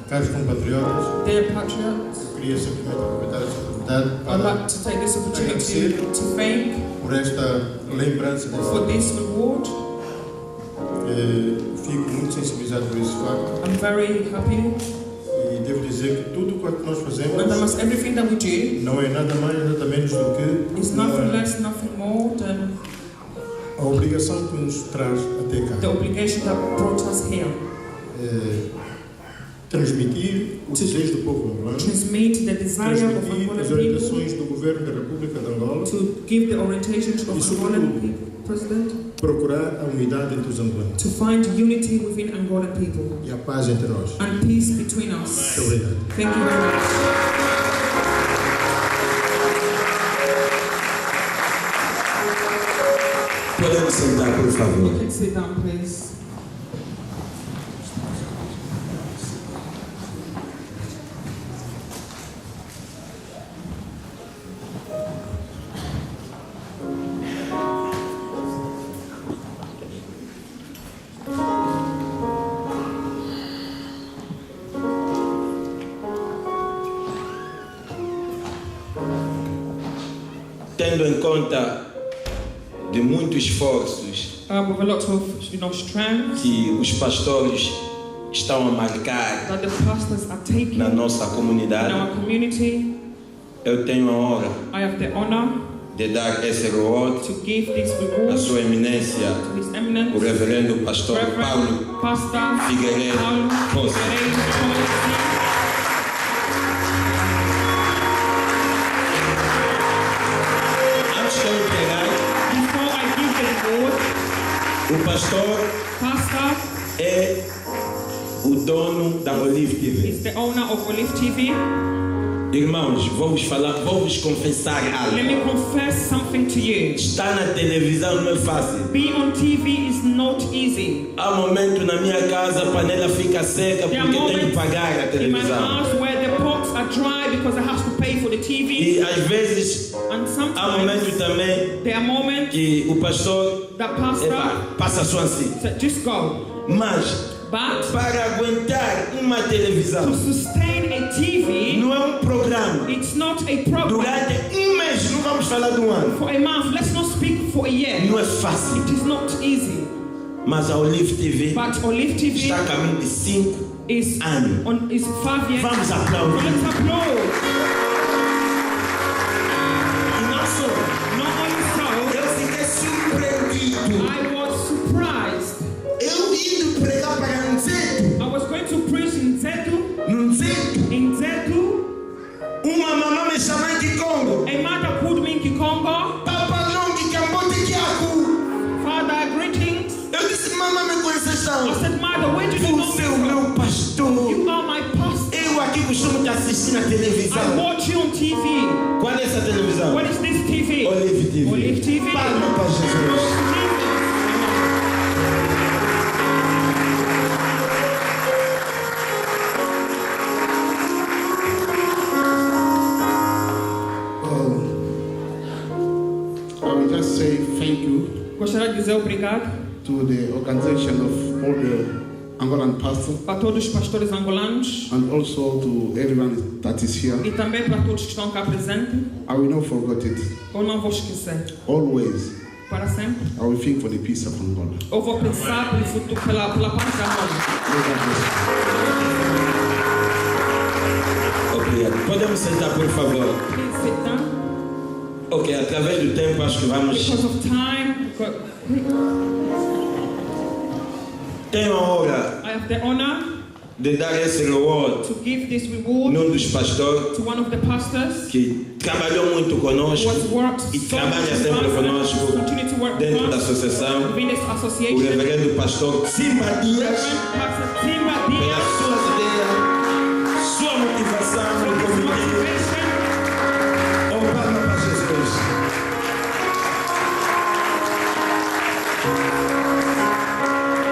Caros compatriotas, dear patriots, eu queria simplesmente aproveitar esta oportunidade I'd like to take this opportunity to thank por esta lembrança for this reward. Fico muito sensibilizado por esse facto. I'm very happy. E devo dizer que tudo quanto nós fazemos everything that we do não é nada mais, nada menos do que is nothing less, nothing more than a obrigação que nos traz até cá. The obligation that brought us here. Transmitir o desejo do povo angolano, transmit the desire of Angolan as orientações do governo da República de Angola, to give the orientations of Angolan president, procurar a unidade entre os angolanos, to find unity within Angolan people, e a paz entre nós, and peace between us. Muito obrigado. Thank you very much. Podemos sentar, por favor. You can sit down, please. Tendo em conta de muitos esforços with a lot of, strength que os pastores estão a marcar that the pastors are taking na nossa comunidade, in our community, eu tenho a honra I have the honor de dar esse reward to give this reward à sua eminência, to His Eminence, o reverendo pastor Paulo Pastor Figueiredo Costa. Before I give the reward, o pastor é o dono da Olive TV. He's the owner of Olive TV. Irmãos, vou-vos confessar algo. Let me confess something to you. Estar na televisão não é fácil. Being on TV is not easy. Há momento na minha casa a panela fica seca porque tenho que pagar a televisão. In my house where the pots are dry because I have to pay for the TV. E às vezes há momento também there are moments que o pastor passa só assim. Just go. Mas para aguentar uma televisão, to sustain a TV, não é programa. It's not a program. Durante mês, não vamos falar de ano. For a month, let's not speak for a year. Não é fácil. It is not easy. Mas a Olive TV, está a caminho de 5 anos. Is 5 years. Vamos aplaudir. Let's applaud. E não só. Not only so, eu fiquei surpreendido. I was surprised. Eu indo pregar para Nzeto. I was going to preach in Nzeto. In Nzeto. Uma mamãe me chamou em Kikongo. A mother called me in Kikongo. Papa Longi Kambote Kiaku. Father, greetings. Eu disse, mamãe me conhece tão. I said, mother, where did you know Você é o meu pastor. You are my pastor. Eu aqui costumo te assistir na televisão. I watch you on TV. Qual é essa televisão? What is this TV? Olive TV. Olive TV. Palma para Jesus. Say thank you Gostaria de dizer obrigado to the organization of all the Angolan pastor, para todos os pastores angolanos and also to everyone that is here. e também para todos que estão cá presentes. I will not forget it. Eu não vou esquecer. Always, Para sempre. I will think for the peace of Angola. Eu vou pensar pelo futuro, pela paz da Angola. Obrigado. Podemos sentar, por favor? Please sit down. Ok, através do tempo acho que vamos... Because of time, Tenho a honra I have the honor de dar esse reward to give this reward num dos pastores to one of the pastors que trabalhou muito conosco who has worked e so trabalha much sempre with us, conosco continue to work dentro with da us associação, within this o association. reverendo pastor Simba Dias, Pastor Simba pela Dias, sua ideia, sua motivação no comitê. Oh, palma para Jesus.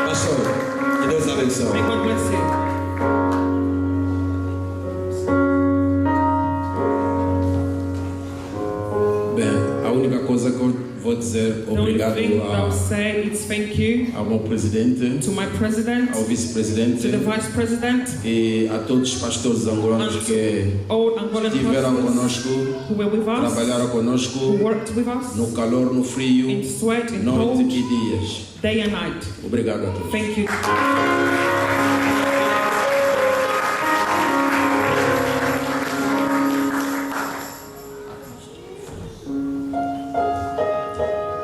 Pastor, que Deus abençoe. May God bless you. Bem, a única coisa que eu vou dizer obrigado The only thing I'll say is thank you ao meu presidente, to my president, ao vice-presidente to the vice president, e a todos os pastores angolanos que all Angolan estiveram pastors conosco, who were with us, trabalharam conosco who worked with us, no calor, no frio, in sweat, in noite cold, e dias. day and night. Obrigado a todos. Thank you.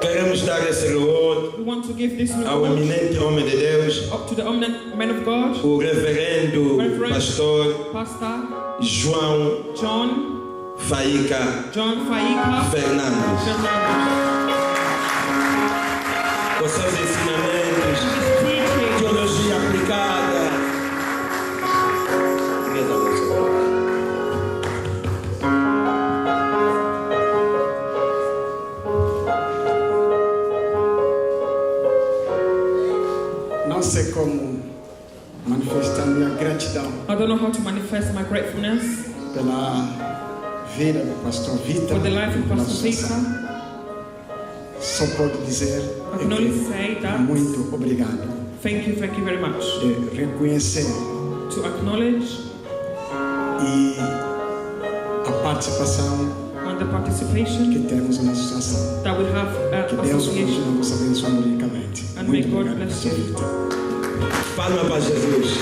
Queremos dar esse reward We want to give this ao reward eminente homem de Deus, up to the eminent man of God, o reverendo pastor Pastor João John Faíca Faíca Fernandes. Fernandes. Com seus ensinamentos, teologia aplicada. Deus abençoe. Não sei como manifestar minha gratidão I don't know how to manifest my gratefulness pela vida do pastor Vitor. for the life of Pastor Vita. Só pode dizer I can only say that muito obrigado. thank you very much. De reconhecer To acknowledge e a participação and the participation que temos na associação. that we have Que Deus association. continue nos abençoando ricamente. And may Muito God obrigado, bless pastor you. Vitor. Palma para Jesus.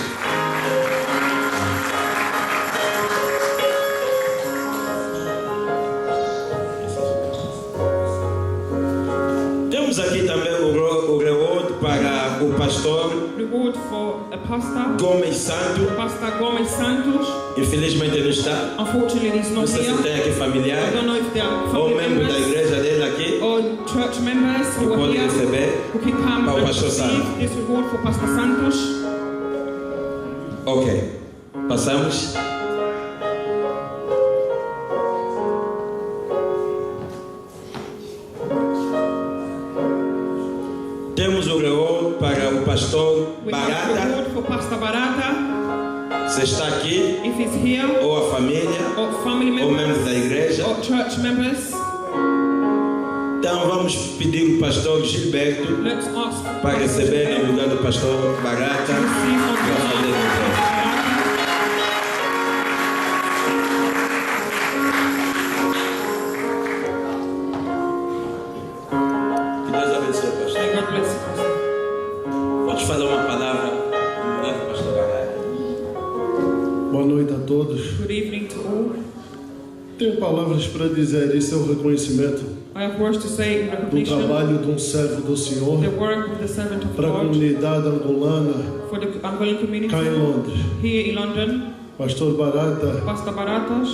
Temos aqui também o reward para o pastor Reward for a pastor, Gomes Santos. Pastor Gomes Santos. Infelizmente não está. Unfortunately, he's Não not sei here. se tem aqui familiar I don't know if they are ou family membro da members igreja dele aqui or church members que who are pode here receber who can come para o and pastor Santos. receive this reward for Pastor Santos. Ok, passamos. Temos o reward para o pastor We have Barata. reward for Pastor Barata. Se está aqui, If he's here, ou a família, or family ou members, membros da igreja. or church members. Então vamos pedir o pastor Gilberto Let's ask para receber em lugar do pastor Barata. Vamos fazer então. Que Deus abençoe, pastor. May God bless you, Pastor. Pode falar uma palavra em lugar do pastor Barata. Boa noite a todos. Good evening to all. Tenho palavras para dizer, isso é o reconhecimento I have words to say in do recognition trabalho de um servo do Senhor the work of the servant of para a God comunidade angolana for the Angolan community cá em Londres. here in London. Pastor Barata, Pastor Baratas,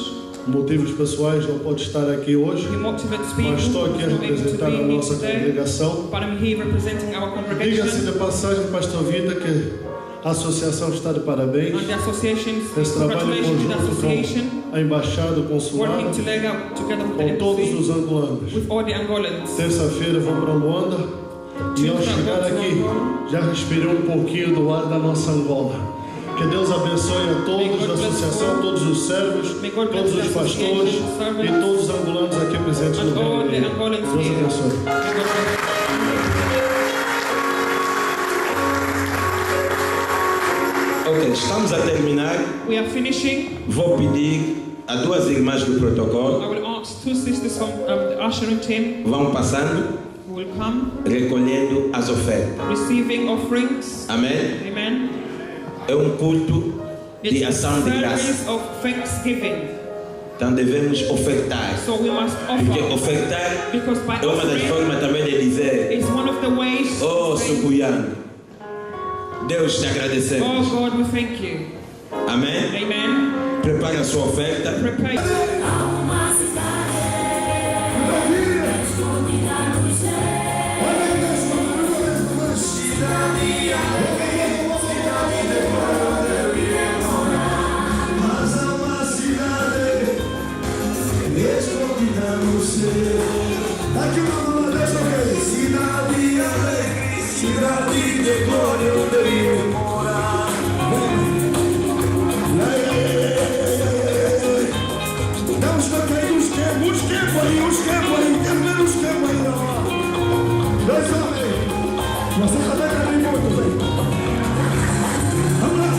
motivos pessoais, não pode estar aqui hoje, he motivates people mas estou aqui a who's not able to representar a be here nossa today, congregação. but I'm here representing our Diga-se congregation de passagem, Pastor Vida, que a associação está de parabéns. and the associations. Esse trabalho Congratulations to the conjunto association, com a embaixada, o consulado, working together with the com todos embassy, os angolanos. with all the Angolans. Terça-feira vou para Luanda e ao chegar aqui já respirei um pouquinho do ar da nossa Angola. Que Deus abençoe a todos da associação, todos os servos, todos os pastores e todos os angolanos aqui presentes no Reino Unido. Deus abençoe. estamos a terminar. We are finishing. Vou pedir a duas irmãs do protocolo. I will ask two sisters from the ushering team. Vão passando. Who will come. Recolhendo as ofertas. Receiving offerings. Amém. Amen. É culto de ação de graça. Service of thanksgiving. Então devemos ofertar. So we must offer. Porque ofertar é uma das formas também de dizer: Oh, Sucuyano, Deus te agradecemos. Oh God, we thank you. Amém. Amen. Prepare a sua oferta. Aqui uma dessa vez, cidade alegre, cidade de glória onde eu morar. Dá uns caqueiros, uns quebra aí, quero ver os quebra aí, ó. Dois homens, você tá vendo ali muito bem. Vamos lá.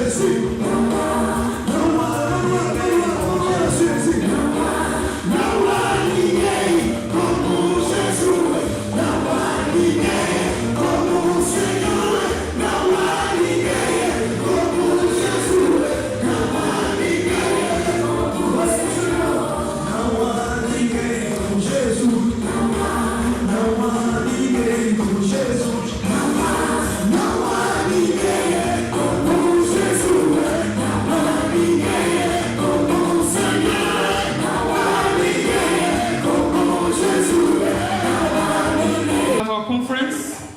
Assim.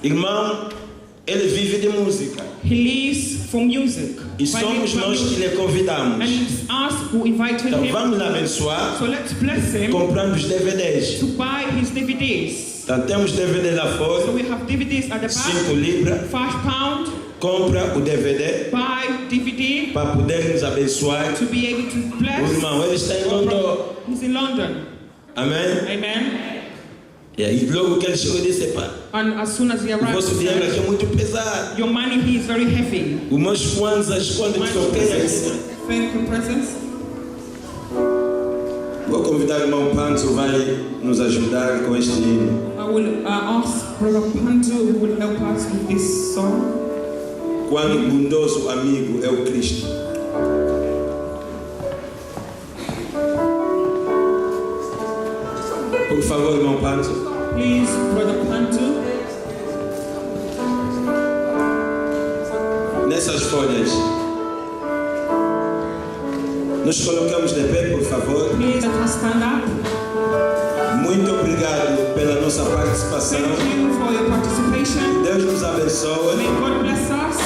Irmão, ele vive de música. He lives for music. E somos nós que lhe convidamos. And it's us who invited então him. Vamos lhe abençoar. So let's bless him. Comprando os DVDs. To buy his DVDs. Então temos DVD lá fora. So we have DVDs at the back. 5 libras. £5. Compra o DVD. Buy DVD. Para poder nos abençoar. To be able to bless. O irmão, ele está em London. He's in London. Amém. Amen. E aí logo que ele chegou disse, pá, and as soon as he arrived, o vosso dinheiro aqui é muito pesado. Your money here is very heavy. Os meus kwanzas quando eu toquei Thank you, presence. Vou convidar o irmão Panto, vai nos ajudar com este hino. I will ask Brother Panto who will help us with this song. Quão bondoso amigo é o Cristo. Por favor, irmão Panto. Please, Brother Panto. Nessas folhas, nos colocamos de pé, por favor. Please, let us stand up. Muito obrigado pela nossa participação. Thank you for your participation. Deus nos abençoe. May God bless us.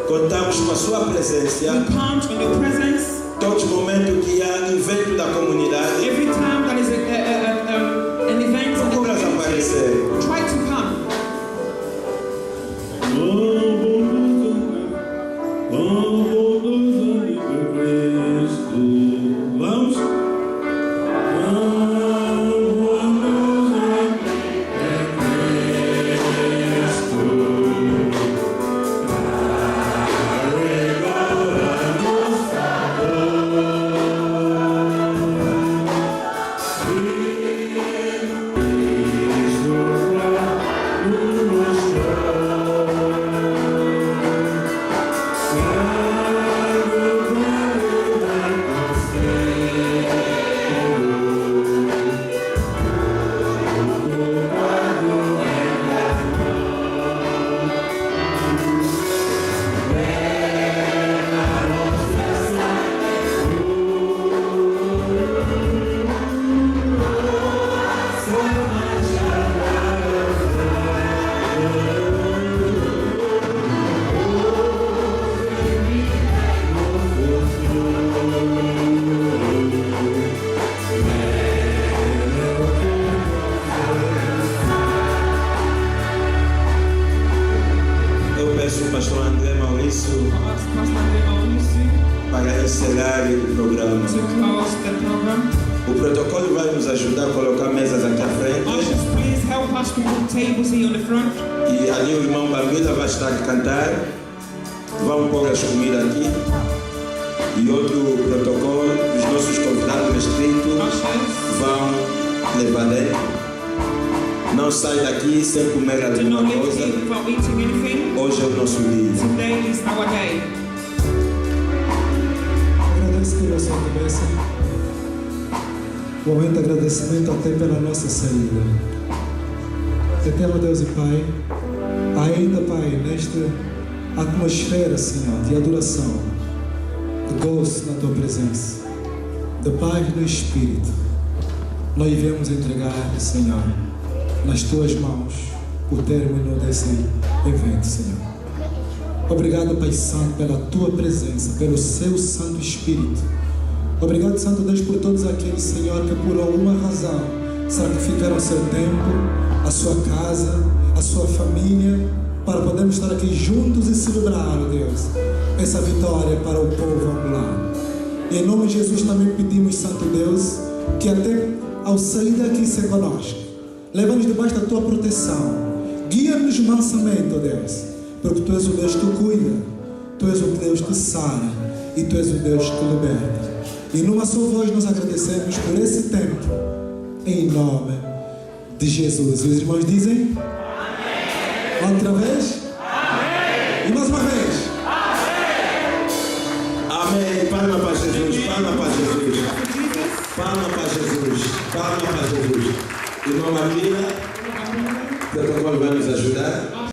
Contamos com a sua presença. We count on your presence. Todo momento que há evento da comunidade. Every time there is an event, procuras aparecer. Try to come. Vamos. Eu peço ao pastor André Maurício para encerrar o programa. O protocolo vai nos ajudar a colocar mesas aqui à frente. E ali o irmão Bambila vai estar a cantar. Vamos pôr as comidas aqui. E outro protocolo, os nossos convidados restritos vão levar dentro. Não sai daqui sem comer alguma coisa. Hoje é o nosso dia. Agradeço pela sua cabeça. Momento de agradecimento até pela nossa saída. Eterno Deus e Pai, ainda, Pai, nesta atmosfera, Senhor, de adoração, de gozo na Tua presença, de paz no Espírito, nós viemos entregar, Senhor, nas Tuas mãos o término desse evento, Senhor. Obrigado, Pai Santo, pela Tua presença, pelo Seu Santo Espírito. Obrigado, Santo Deus, por todos aqueles, Senhor, que por alguma razão sacrificaram seu tempo, a sua casa, a sua família, para podermos estar aqui juntos e celebrar, ó Deus, essa vitória para o povo angolano. E em nome de Jesus também pedimos, Santo Deus, que até ao sair daqui ser conosco, leva-nos debaixo da Tua proteção, guia-nos mansamente, ó Deus, porque Tu és o Deus que cuida, Tu és o Deus que sara e Tu és o Deus que liberta. E numa só voz nós agradecemos por esse tempo, em nome de Jesus. E os irmãos dizem? Amém. Outra vez? Amém. E mais uma vez? Amém. Palma para Jesus, palma para Jesus. Palma para Jesus, palma para Jesus. Irmão Maria, o protocolo vai nos ajudar.